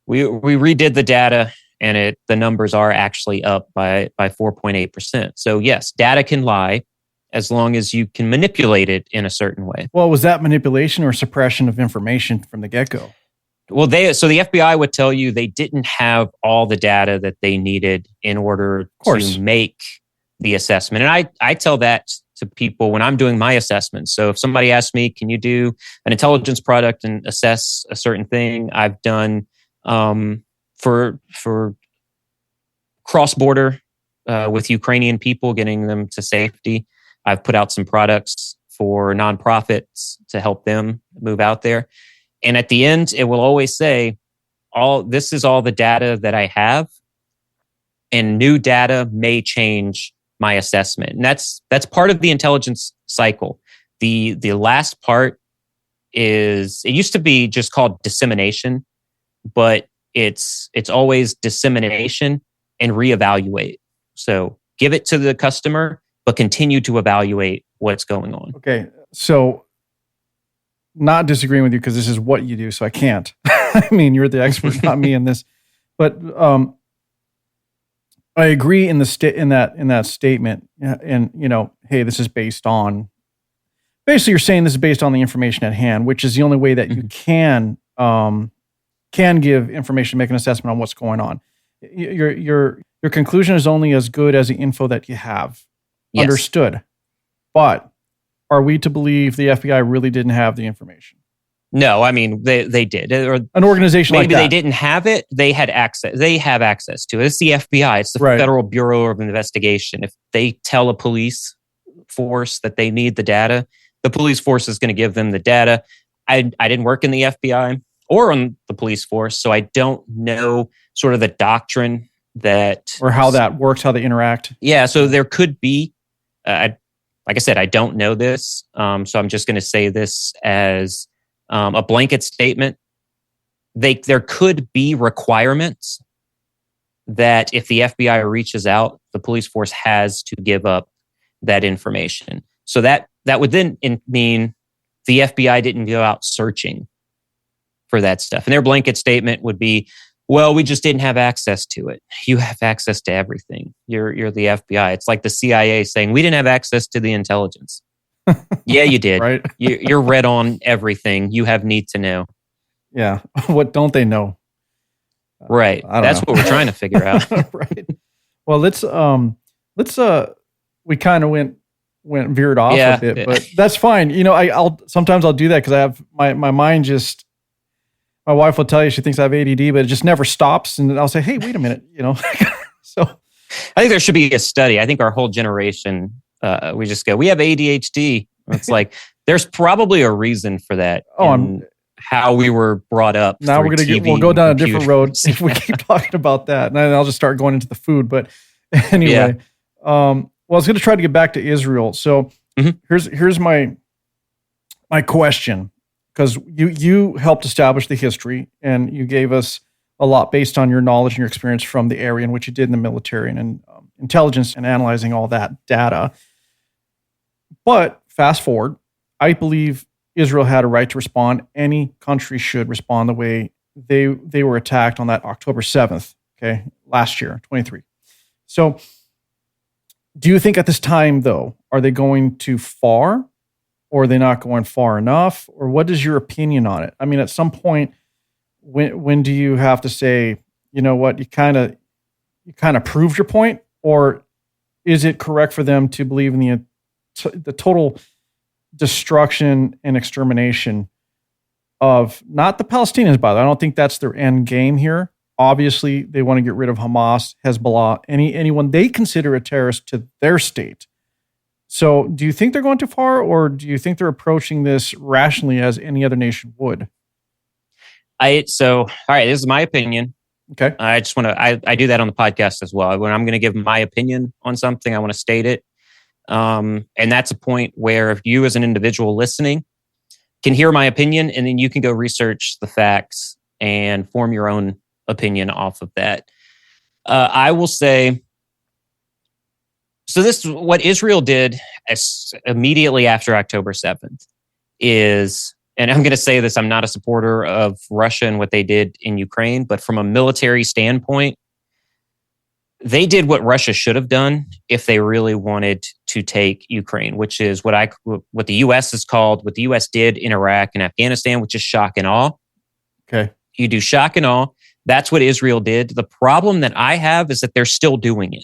redid the data, and the numbers are actually up by 4.8%. So yes, data can lie as long as you can manipulate it in a certain way. Well, was that manipulation or suppression of information from the get-go? Well, the FBI would tell you they didn't have all the data that they needed in order to make the assessment. And I tell that to people when I'm doing my assessments. So if somebody asks me, can you do an intelligence product and assess a certain thing? I've done for cross-border with Ukrainian people, getting them to safety. I've put out some products for nonprofits to help them move out there. And at the end, it will always say, this is all the data that I have, and new data may change my assessment. And that's part of the intelligence cycle. The last part is, it used to be just called dissemination, but it's always dissemination and reevaluate. So give it to the customer, but continue to evaluate what's going on. Okay, so not disagreeing with you because this is what you do, so I can't. I mean, you're the expert, not me in this. But I agree in that statement. And hey, this is based on. Basically, you're saying this is based on the information at hand, which is the only way that you can give information, make an assessment on what's going on. Your conclusion is only as good as the info that you have. Yes. Understood. But are we to believe the FBI really didn't have the information? No, I mean, they did. Or an organization like that. Maybe they didn't have it. They had access. They have access to it. It's the FBI. It's the Federal Bureau of Investigation. If they tell a police force that they need the data, the police force is going to give them the data. I didn't work in the FBI or on the police force, so I don't know sort of the doctrine or how that works, how they interact. Yeah, so there could be. Like I said, I don't know this, so I'm just going to say this as a blanket statement. There could be requirements that if the FBI reaches out, the police force has to give up that information. So that would then mean the FBI didn't go out searching for that stuff. And their blanket statement would be, well, we just didn't have access to it. You have access to everything. You're the FBI. It's like the CIA saying, we didn't have access to the intelligence. Yeah, you did. Right? You're read on everything. You have need to know. Yeah. What don't they know? Right. That's what we're trying to figure out. Right. Well, let's we kind of veered off a bit, but that's fine. I'll sometimes do that because I have my mind just. My wife will tell you she thinks I have ADD, but it just never stops. And I'll say, hey, wait a minute, So I think there should be a study. I think our whole generation, we just go, we have ADHD. It's like, there's probably a reason for that. How we were brought up. Now we'll go down a different road if we keep talking about that. And then I'll just start going into the food. But anyway, well, I was going to try to get back to Israel. So here's my question. Because you helped establish the history, and you gave us a lot based on your knowledge and your experience from the area in which you did in the military and intelligence and analyzing all that data. But fast forward, I believe Israel had a right to respond. Any country should respond the way they were attacked on that October 7th, last year, 23. So do you think at this time, though, are they going too far? Or are they not going far enough? Or what is your opinion on it? I mean, at some point, when do you have to say, you know what, you kind of proved your point? Or is it correct for them to believe in the total destruction and extermination of not the Palestinians, by the way? I don't think that's their end game here. Obviously, they want to get rid of Hamas, Hezbollah, anyone they consider a terrorist to their state. So do you think they're going too far, or do you think they're approaching this rationally as any other nation would? All right, this is my opinion. Okay. I just want to, I do that on the podcast as well. When I'm going to give my opinion on something, I want to state it. And that's a point where if you as an individual listening can hear my opinion, and then you can go research the facts and form your own opinion off of that. I will say, So this what Israel did immediately after October 7th is, and I'm going to say this, I'm not a supporter of Russia and what they did in Ukraine, but from a military standpoint, they did what Russia should have done if they really wanted to take Ukraine, which is what the U.S. is called, what the U.S. did in Iraq and Afghanistan, which is shock and awe. Okay. You do shock and awe. That's what Israel did. The problem that I have is that they're still doing it.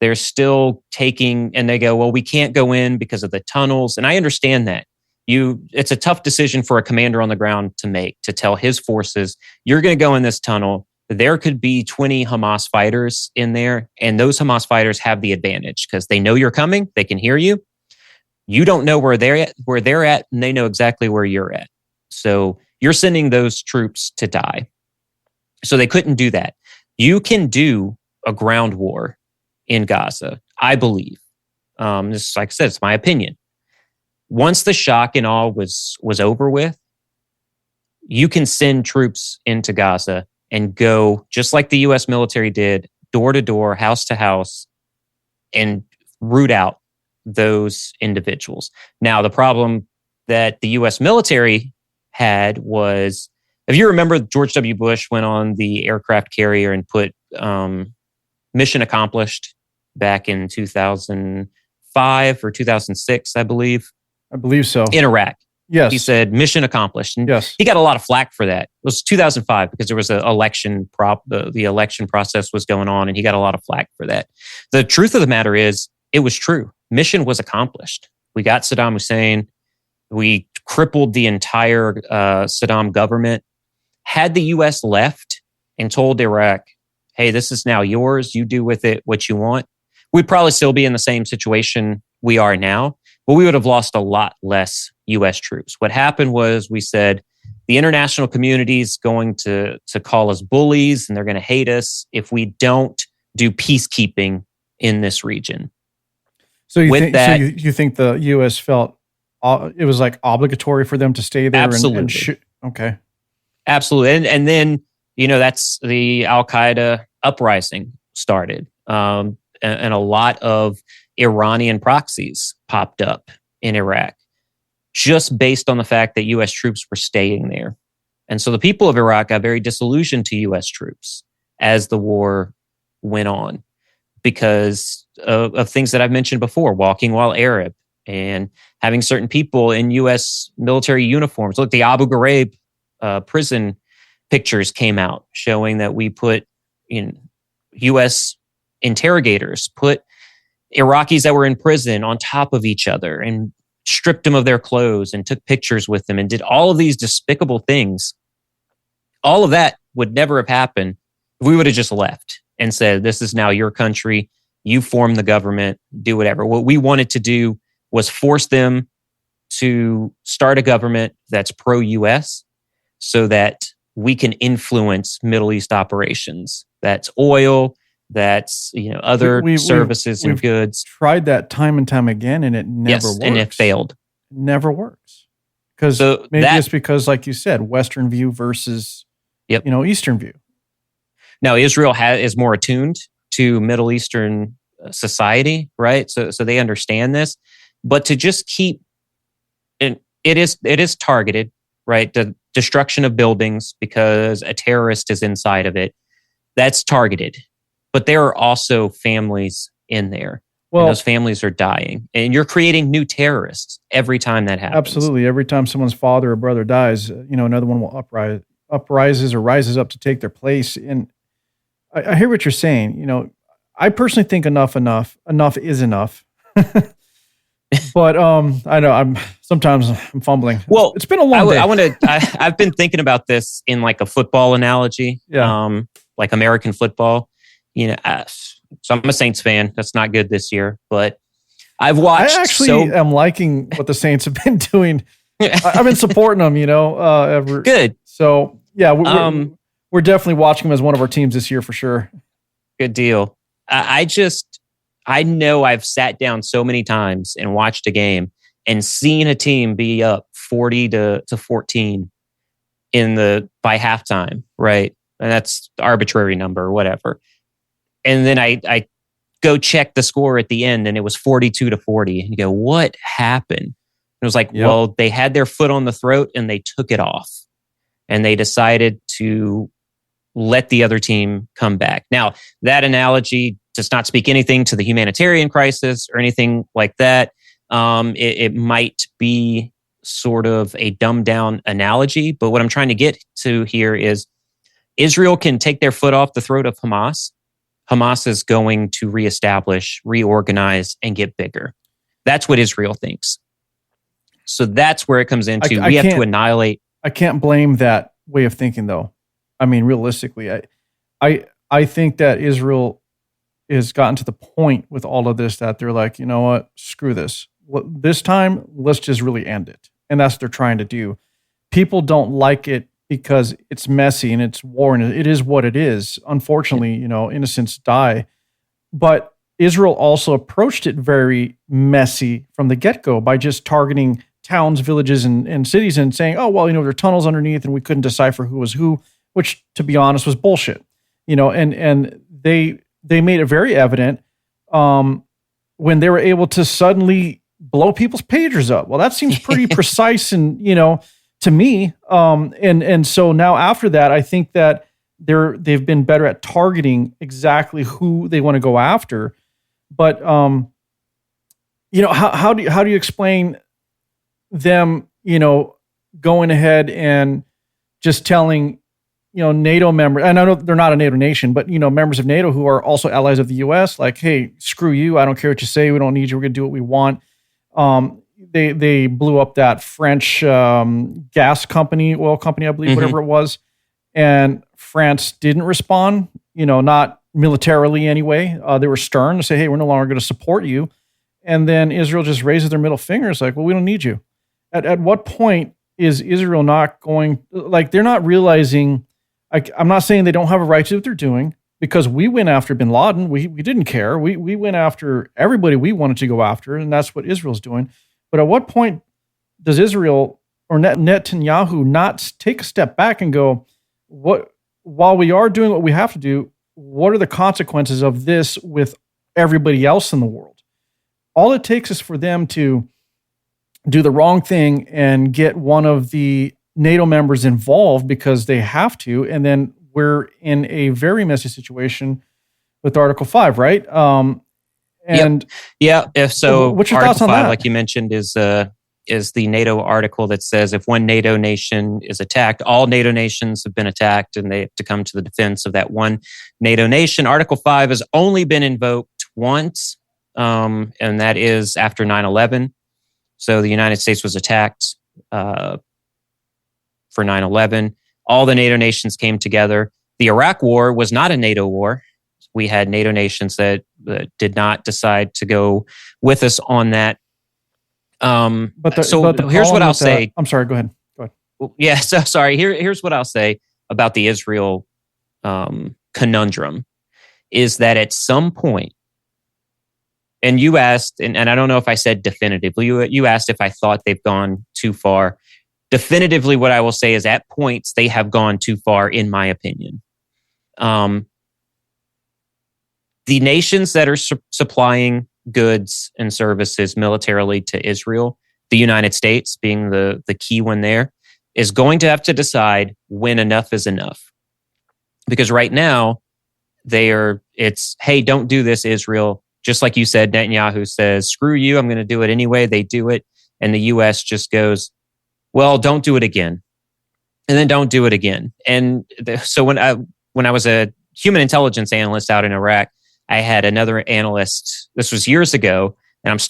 They're still taking, and they go, well, we can't go in because of the tunnels. And I understand that. It's a tough decision for a commander on the ground to make, to tell his forces, you're going to go in this tunnel. There could be 20 Hamas fighters in there, and those Hamas fighters have the advantage because they know you're coming. They can hear you. You don't know where they're at, and they know exactly where you're at. So you're sending those troops to die. So they couldn't do that. You can do a ground war in Gaza, I believe. This, like I said, it's my opinion. Once the shock and awe was over with, you can send troops into Gaza and go, just like the U.S. military did, door to door, house to house, and root out those individuals. Now, the problem that the U.S. military had was, if you remember, George W. Bush went on the aircraft carrier and put mission accomplished back in 2005 or 2006, I believe. I believe so. In Iraq. Yes. He said mission accomplished. And yes. He got a lot of flack for that. It was 2005 because there was an election the election process was going on, and he got a lot of flack for that. The truth of the matter is, it was true. Mission was accomplished. We got Saddam Hussein. We crippled the entire Saddam government. Had the U.S. left and told Iraq, hey, this is now yours, you do with it what you want, we'd probably still be in the same situation we are now, but we would have lost a lot less U.S. troops. What happened was we said, the international community is going to call us bullies, and they're going to hate us if we don't do peacekeeping in this region. So you think the U.S. felt it was like obligatory for them to stay there? Absolutely. Okay. Absolutely. And then, that's the Al-Qaeda uprising started. And a lot of Iranian proxies popped up in Iraq just based on the fact that U.S. troops were staying there. And so the people of Iraq got very disillusioned to U.S. troops as the war went on because of things that I've mentioned before, walking while Arab and having certain people in U.S. military uniforms. Look, the Abu Ghraib prison pictures came out showing that we put U.S. interrogators, put Iraqis that were in prison on top of each other and stripped them of their clothes and took pictures with them and did all of these despicable things. All of that would never have happened if we would have just left and said, this is now your country. You form the government, do whatever. What we wanted to do was force them to start a government that's pro-US so that we can influence Middle East operations. That's oil, that's other services and goods. Tried that time and time again, and it never works. And it failed. It never works. Because maybe it's because, like you said, Western view versus Eastern view. Now, Israel is more attuned to Middle Eastern society, right? So they understand this. But to just keep, and it is targeted, right? The destruction of buildings because a terrorist is inside of it. That's targeted. But there are also families in there. Well, and those families are dying. And you're creating new terrorists every time that happens. Absolutely. Every time someone's father or brother dies, another one will rises up to take their place. And I hear what you're saying. I personally think enough is enough. But I know I'm fumbling. Well, it's been a long day. I've been thinking about this in like a football analogy. Yeah. Like American football. So I'm a Saints fan. That's not good this year, but I've watched. I actually am liking what the Saints have been doing. I've been supporting them, Good. So yeah, we're definitely watching them as one of our teams this year for sure. Good deal. I know I've sat down so many times and watched a game and seen a team be up 40 to 14 by halftime, right? And that's the arbitrary number or whatever. And then I go check the score at the end and it was 42-40. And you go, what happened? And it was like, well, they had their foot on the throat and they took it off. And they decided to let the other team come back. Now, that analogy does not speak anything to the humanitarian crisis or anything like that. It might be sort of a dumbed down analogy, but what I'm trying to get to here is Israel can take their foot off the throat of Hamas. Hamas is going to reestablish, reorganize, and get bigger. That's what Israel thinks. So that's where it comes into. We have to annihilate. I can't blame that way of thinking, though. I mean, realistically, I think that Israel has gotten to the point with all of this that they're like, you know what, screw this. This time, let's just really end it. And that's what they're trying to do. People don't like it because it's messy and it's war and it is what it is. Unfortunately, innocents die. But Israel also approached it very messy from the get-go by just targeting towns, villages, and cities and saying, oh, well, there are tunnels underneath and we couldn't decipher who was who, which, to be honest, was bullshit. And they made it very evident when they were able to suddenly blow people's pagers up. Well, that seems pretty precise and, to me. And so now after that, I think that they've been better at targeting exactly who they want to go after. But, how do you explain them, going ahead and just telling, NATO members, and I know they're not a NATO nation, but, members of NATO who are also allies of the U.S., like, hey, screw you. I don't care what you say. We don't need you. We're going to do what we want. They blew up that French gas company, oil company, I believe, whatever it was. And France didn't respond, not militarily anyway. They were stern to say, hey, we're no longer going to support you. And then Israel just raises their middle fingers like, well, we don't need you. At what point is Israel not going, like, they're not realizing, I'm not saying they don't have a right to do what they're doing, because we went after bin Laden. We didn't care. We went after everybody we wanted to go after, and that's what Israel's doing. But at what point does Israel or Netanyahu not take a step back and go, while we are doing what we have to do, what are the consequences of this with everybody else in the world? All it takes is for them to do the wrong thing and get one of the NATO members involved because they have to, and then we're in a very messy situation with Article 5, right? If so, what's your Article thoughts on 5, that? like you mentioned, is the NATO article that says if one NATO nation is attacked, all NATO nations have been attacked, and they have to come to the defense of that one NATO nation. Article 5 has only been invoked once, and that is after 9/11. So the United States was attacked for 9/11. All the NATO nations came together. The Iraq War was not a NATO war. We had NATO nations that did not decide to go with us on that. Here's what I'll say. I'm sorry. Go ahead. Yeah. So sorry. Here's what I'll say about the Israel conundrum is that at some point, and you asked, and I don't know if I said definitively, you asked if I thought they've gone too far. Definitively, what I will say is at points they have gone too far, in my opinion. The nations that are supplying goods and services militarily to Israel, the United States being the key one there, is going to have to decide when enough is enough. Because right now, it's, hey, don't do this, Israel. Just like you said, Netanyahu says, screw you, I'm going to do it anyway. They do it. And the U.S. just goes, well, don't do it again. And then don't do it again. And so when I was a human intelligence analyst out in Iraq, I had another analyst, this was years ago, and I was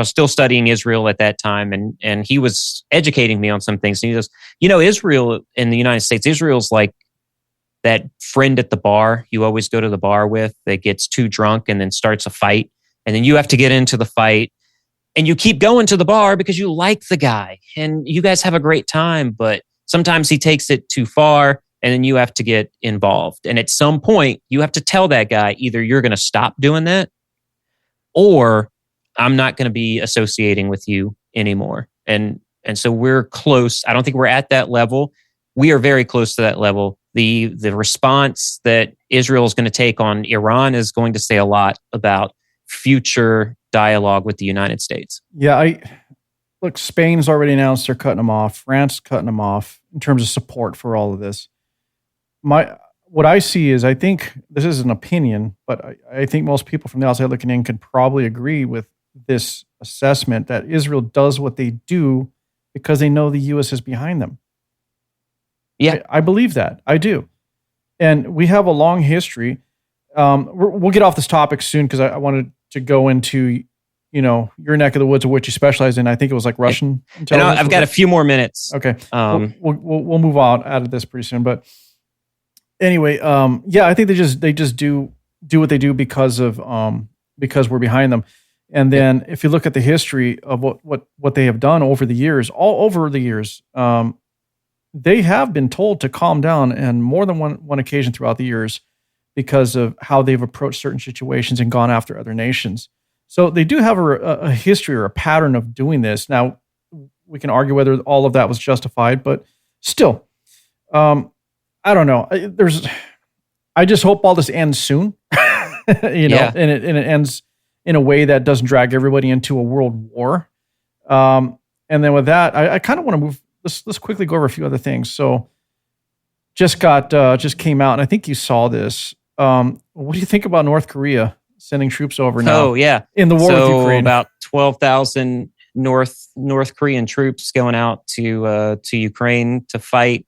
still studying Israel at that time, and he was educating me on some things. And he goes, Israel in the United States, Israel's like that friend at the bar you always go to the bar with that gets too drunk and then starts a fight. And then you have to get into the fight. And you keep going to the bar because you like the guy and you guys have a great time, but sometimes he takes it too far and then you have to get involved. And at some point, you have to tell that guy either you're going to stop doing that or I'm not going to be associating with you anymore. And so we're close. I don't think we're at that level. We are very close to that level. The response that Israel is going to take on Iran is going to say a lot about future dialogue with the United States. Yeah, look, Spain's already announced they're cutting them off. France cutting them off in terms of support for all of this. What I see is, I think this is an opinion, but I think most people from the outside looking in can probably agree with this assessment that Israel does what they do because they know the U.S. is behind them. Yeah, I believe that. I do. And we have a long history. We'll get off this topic soon because I wanted to go into, your neck of the woods of what you specialize in. I think it was like Russian intelligence. I've got a few more minutes. Okay. We'll move on out of this pretty soon. But anyway, I think they just do what they do because we're behind them. And then if you look at the history of what they have done over the years, they have been told to calm down on more than one occasion throughout the years because of how they've approached certain situations and gone after other nations. So they do have a history or a pattern of doing this. Now, we can argue whether all of that was justified, but still, I don't know. I just hope all this ends soon, and it ends in a way that doesn't drag everybody into a world war. And then with that, I kind of want to move. Let's quickly go over a few other things. So, just came out, and I think you saw this. What do you think about North Korea sending troops over now? Oh yeah, in the war with Ukraine, about 12,000 North Korean troops going out to Ukraine to fight.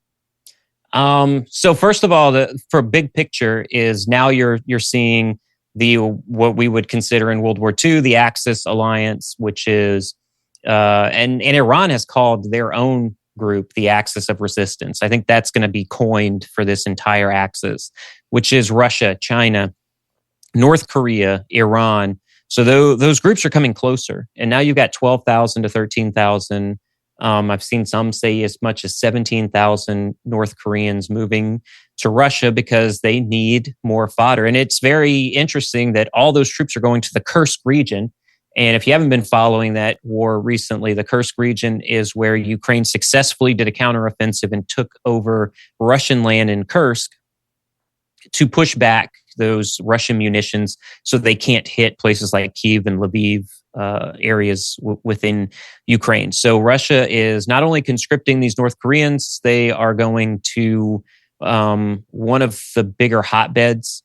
So first of all, for big picture is now you're seeing what we would consider in World War II the Axis alliance, which is and Iran has called their own group the Axis of Resistance. I think that's going to be coined for this entire axis, which is Russia, China, North Korea, Iran. So those groups are coming closer. And now you've got 12,000 to 13,000. I've seen some say as much as 17,000 North Koreans moving to Russia because they need more fodder. And it's very interesting that all those troops are going to the Kursk region. And if you haven't been following that war recently, the Kursk region is where Ukraine successfully did a counteroffensive and took over Russian land in Kursk to push back those Russian munitions so they can't hit places like Kyiv and Lviv, areas within Ukraine. So Russia is not only conscripting these North Koreans, they are going to one of the bigger hotbeds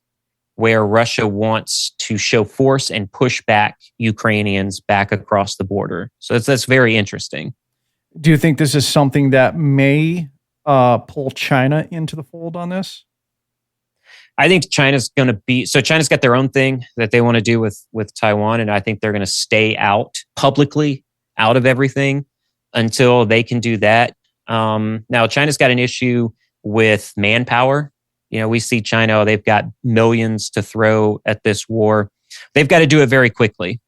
where Russia wants to show force and push back Ukrainians back across the border. So that's very interesting. Do you think this is something that may pull China into the fold on this? I think China's going to be... So China's got their own thing that they want to do with Taiwan, and I think they're going to stay publicly out of everything until they can do that. Now, China's got an issue with manpower. We see China, they've got millions to throw at this war. They've got to do it very quickly.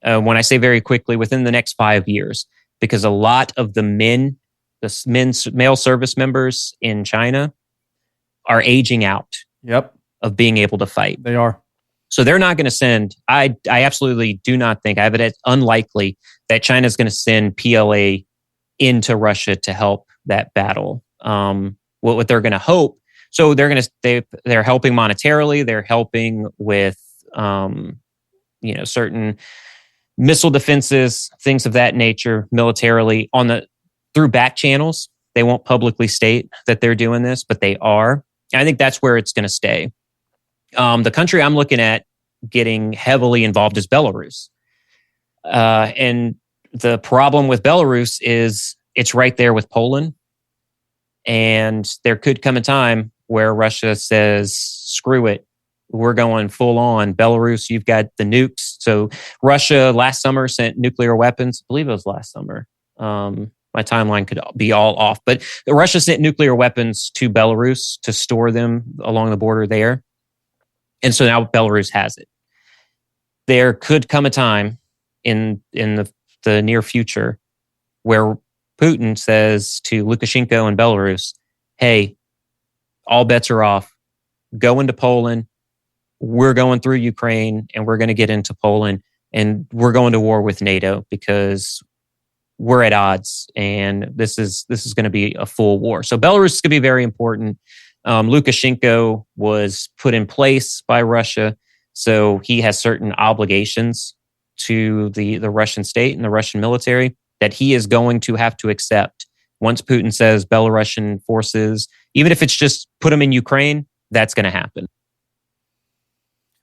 When I say very quickly, within the next 5 years, because a lot of the male service members in China are aging out of being able to fight. They are. So they're not going to send, I absolutely do not think, I have it unlikely that China's going to send PLA into Russia to help that battle. What they're going to hope, so they're helping monetarily, they're helping with certain missile defenses, things of that nature, militarily through back channels. They won't publicly state that they're doing this, but they are. I think that's where it's going to stay. The country I'm looking at getting heavily involved is Belarus. And the problem with Belarus is it's right there with Poland. And there could come a time where Russia says, screw it, we're going full on. Belarus, you've got the nukes. So Russia last summer sent nuclear weapons. I believe it was last summer. My timeline could be all off. But Russia sent nuclear weapons to Belarus to store them along the border there. And so now Belarus has it. There could come a time in the near future where Putin says to Lukashenko and Belarus, hey, all bets are off. Go into Poland. We're going through Ukraine and we're going to get into Poland and we're going to war with NATO because we're at odds and this is going to be a full war. So Belarus is going to be very important. Lukashenko was put in place by Russia, so he has certain obligations to the Russian state and the Russian military that he is going to have to accept. Once Putin says Belarusian forces, even if it's just put them in Ukraine, that's going to happen.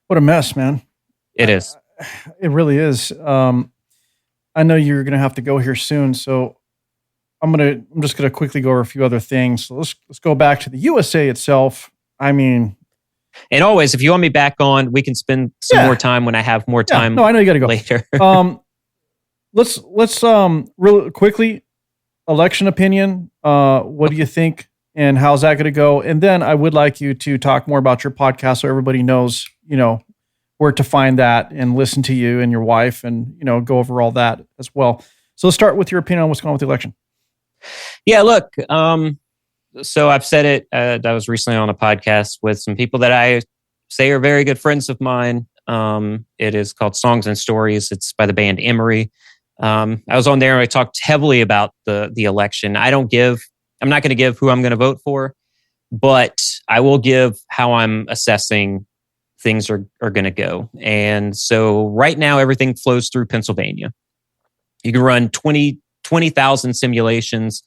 What a mess, man. It is. It really is. I know you're going to have to go here soon, so I'm just going to quickly go over a few other things. So let's go back to the USA itself. I mean, and always, if you want me back on, we can spend some more time when I have more time. No, I know you got to go later. Let's real quickly, election opinion. What do you think, and how's that going to go? And then I would like you to talk more about your podcast so everybody knows, where to find that and listen to you and your wife, and go over all that as well. So let's start with your opinion on what's going on with the election. Yeah, look. So I've said it. I was recently on a podcast with some people that I say are very good friends of mine. It is called Songs and Stories. It's by the band Emery. I was on there and I talked heavily about the election. I'm not going to give who I'm going to vote for, but I will give how I'm assessing things are going to go. And so right now, everything flows through Pennsylvania. You can run 20,000 simulations.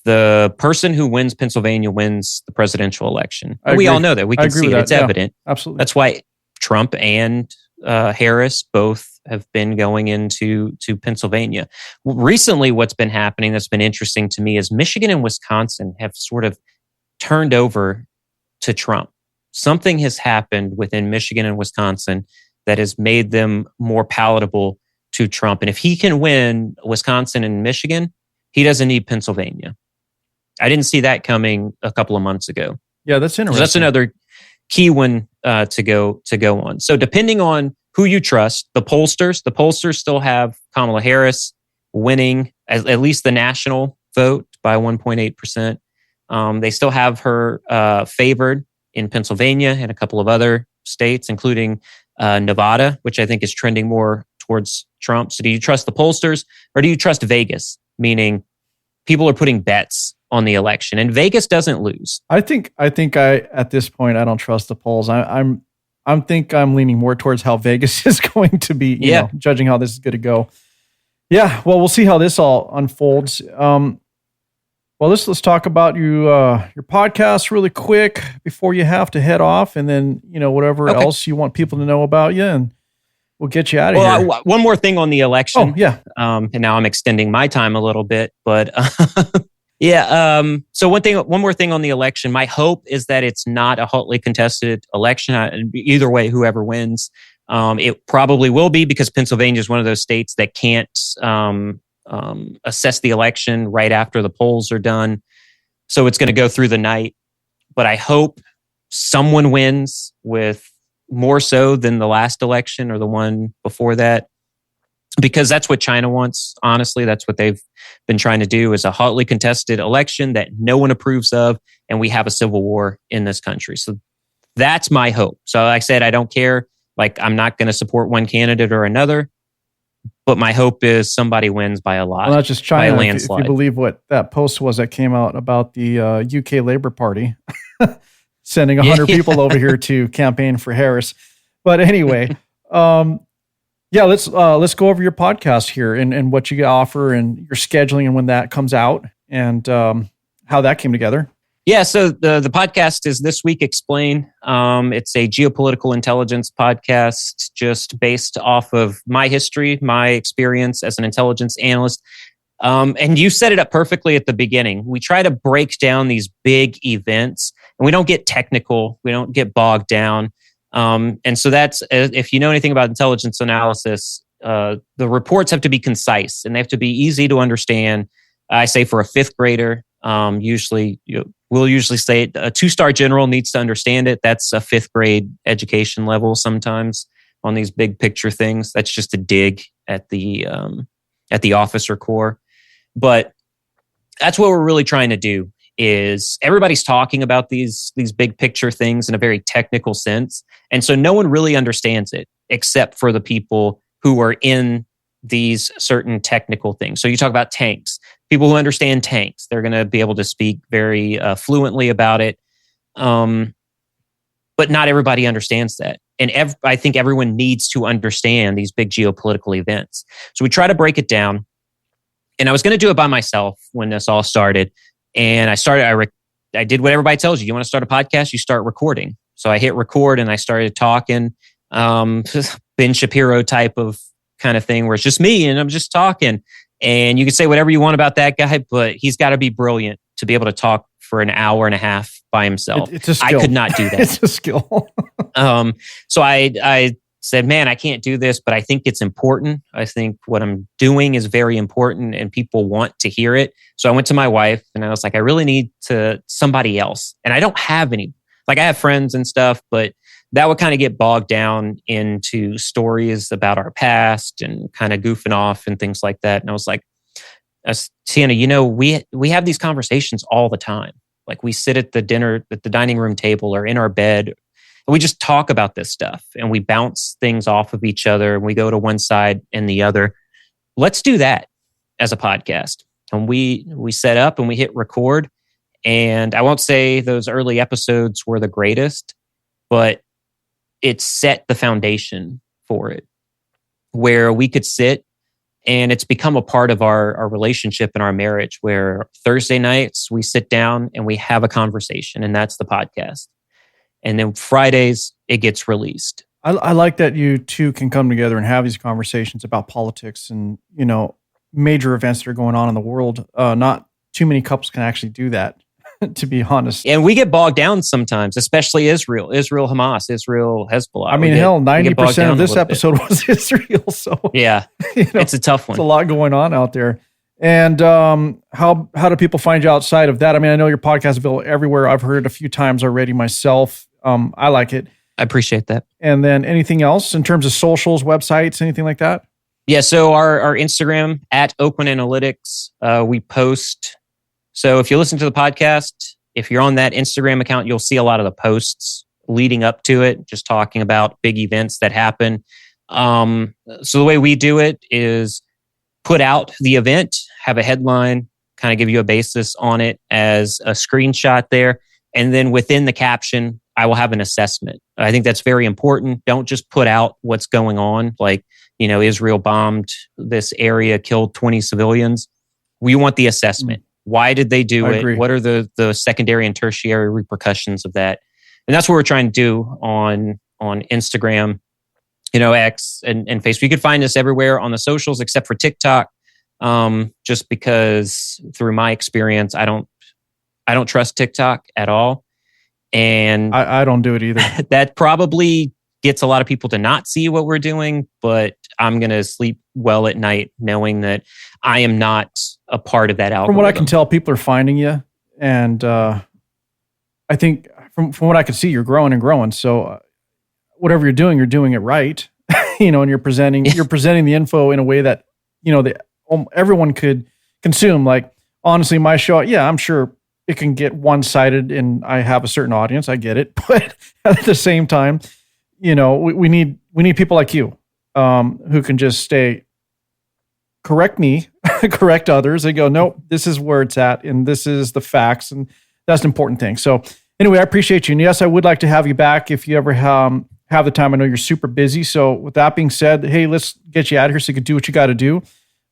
The person who wins Pennsylvania wins the presidential election. We all know that. We can see it. It's evident. Absolutely. That's why Trump and Harris both have been going into Pennsylvania. Recently, what's been happening that's been interesting to me is Michigan and Wisconsin have sort of turned over to Trump. Something has happened within Michigan and Wisconsin that has made them more palatable to Trump. And if he can win Wisconsin and Michigan, he doesn't need Pennsylvania. I didn't see that coming a couple of months ago. Yeah, that's interesting. So that's another key one to go on. So depending on who you trust, the pollsters still have Kamala Harris winning at least the national vote by 1.8%. They still have her favored in Pennsylvania and a couple of other states, including Nevada, which I think is trending more towards Trump. So do you trust the pollsters or do you trust Vegas? Meaning people are putting bets on the election, and Vegas doesn't lose. I think at this point I don't trust the polls. I'm leaning more towards how Vegas is going to be. You know, judging how this is going to go. Yeah, well, we'll see how this all unfolds. Well, let's talk about your podcast really quick before you have to head off, and then whatever else you want people to know about you, and we'll get you out of here. One more thing on the election. Oh, yeah. And now I'm extending my time a little bit, but yeah. So one more thing on the election. My hope is that it's not a hotly contested election. Either way, whoever wins, it probably will be, because Pennsylvania is one of those states that can't assess the election right after the polls are done. So it's going to go through the night. But I hope someone wins with more so than the last election or the one before that, because that's what China wants. Honestly, that's what they've been trying to do, is a hotly contested election that no one approves of, and we have a civil war in this country. So that's my hope. So like I said, I don't care. Like, I'm not going to support one candidate or another, but my hope is somebody wins by a lot. Well, not just China. By a landslide. If you believe what that post was that came out about the UK Labour Party sending 100 people over here to campaign for Harris. But anyway, let's go over your podcast here and what you offer and your scheduling and when that comes out and how that came together. Yeah, so the podcast is This Week Explain. It's a geopolitical intelligence podcast just based off of my history, my experience as an intelligence analyst. And you set it up perfectly at the beginning. We try to break down these big events, and we don't get technical. We don't get bogged down. And so that's, if you know anything about intelligence analysis, the reports have to be concise and they have to be easy to understand. I say for a fifth grader, we'll usually say a 2-star general needs to understand it. That's a fifth grade education level sometimes on these big picture things. That's just a dig at the officer corps. But that's what we're really trying to do. Is everybody's talking about these big picture things in a very technical sense. And so no one really understands it except for the people who are in these certain technical things. So you talk about tanks. People who understand tanks, they're going to be able to speak very fluently about it. But not everybody understands that. And I think everyone needs to understand these big geopolitical events. So we try to break it down. And I was going to do it by myself when this all started. And I did what everybody tells you. You want to start a podcast, you start recording. So I hit record and I started talking, Ben Shapiro type of kind of thing where it's just me and I'm just talking. And you can say whatever you want about that guy, but he's got to be brilliant to be able to talk for an hour and a half by himself. It's a skill. I could not do that. It's a skill. So I said, man, I can't do this, but I think it's important. I think what I'm doing is very important and people want to hear it. So I went to my wife and I was like, I really need somebody else. And I don't have any, I have friends and stuff, but that would kind of get bogged down into stories about our past and kind of goofing off and things like that. And I was like, Sienna, we have these conversations all the time. We sit at the dining room table or in our bed, and we just talk about this stuff and we bounce things off of each other and we go to one side and the other. Let's do that as a podcast. And we set up and we hit record. And I won't say those early episodes were the greatest, but it set the foundation for it, where we could sit. And it's become a part of our relationship and our marriage, where Thursday nights we sit down and we have a conversation, and that's the podcast. And then Fridays it gets released. I like that you two can come together and have these conversations about politics and, major events that are going on in the world. Not too many couples can actually do that, to be honest. And we get bogged down sometimes, especially Israel, Hamas, Israel, Hezbollah. I mean, 90% of this episode was Israel. So yeah, it's a tough one. It's a lot going on out there. And how do people find you outside of that? I mean, I know your podcast is available everywhere. I've heard it a few times already myself. I like it. I appreciate that. And then anything else in terms of socials, websites, anything like that? Yeah. So our Instagram at Aucoin Analytics, we post. So if you listen to the podcast, if you're on that Instagram account, you'll see a lot of the posts leading up to it, just talking about big events that happen. So the way we do it is put out the event, have a headline, kind of give you a basis on it as a screenshot there. And then within the caption, I will have an assessment. I think that's very important. Don't just put out what's going on. Israel bombed this area, killed 20 civilians. We want the assessment. Why did they do it? Agree. What are the secondary and tertiary repercussions of that? And that's what we're trying to do on Instagram, X and Facebook. You can find us everywhere on the socials except for TikTok. Just because through my experience, I don't trust TikTok at all. And I don't do it either. That probably gets a lot of people to not see what we're doing, but I'm going to sleep well at night knowing that I am not a part of that algorithm. From what I can tell, people are finding you. And I think from what I can see, you're growing and growing. So whatever you're doing it right. And you're presenting the info in a way that, everyone could consume. Honestly, my show, yeah, I'm sure it can get one-sided and I have a certain audience. I get it. But at the same time, we need people like you who can just correct me, correct others, and go, nope, this is where it's at, and this is the facts, and that's an important thing. So anyway, I appreciate you. And yes, I would like to have you back if you ever have the time. I know you're super busy. So with that being said, hey, let's get you out of here so you can do what you got to do.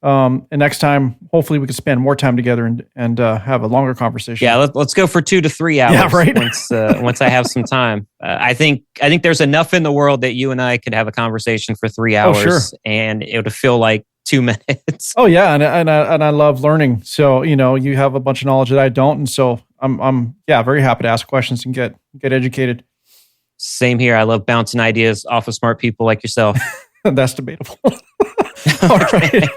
And next time, hopefully we can spend more time together and have a longer conversation. Yeah, let's go for 2 to 3 hours. Yeah, right. Once I have some time, I think there's enough in the world that you and I could have a conversation for 3 hours, sure. And it would feel like 2 minutes. Oh yeah, and I love learning. So you have a bunch of knowledge that I don't, and so I'm very happy to ask questions and get educated. Same here. I love bouncing ideas off of smart people like yourself. That's debatable. All right.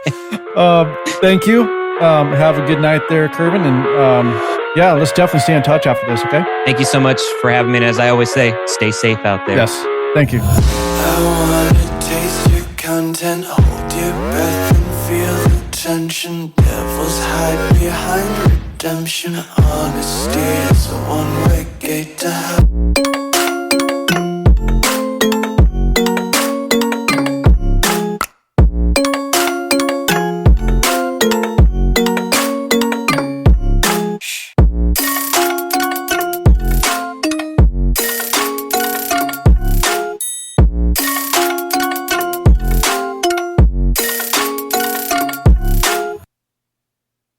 Thank you. Have a good night there, Kervin. And let's definitely stay in touch after this, okay? Thank you so much for having me. And as I always say, stay safe out there. Yes. Thank you. I wanna taste your content, hold your breath and feel the tension. Devils hide behind redemption. Honesty is a one-way gate to hell.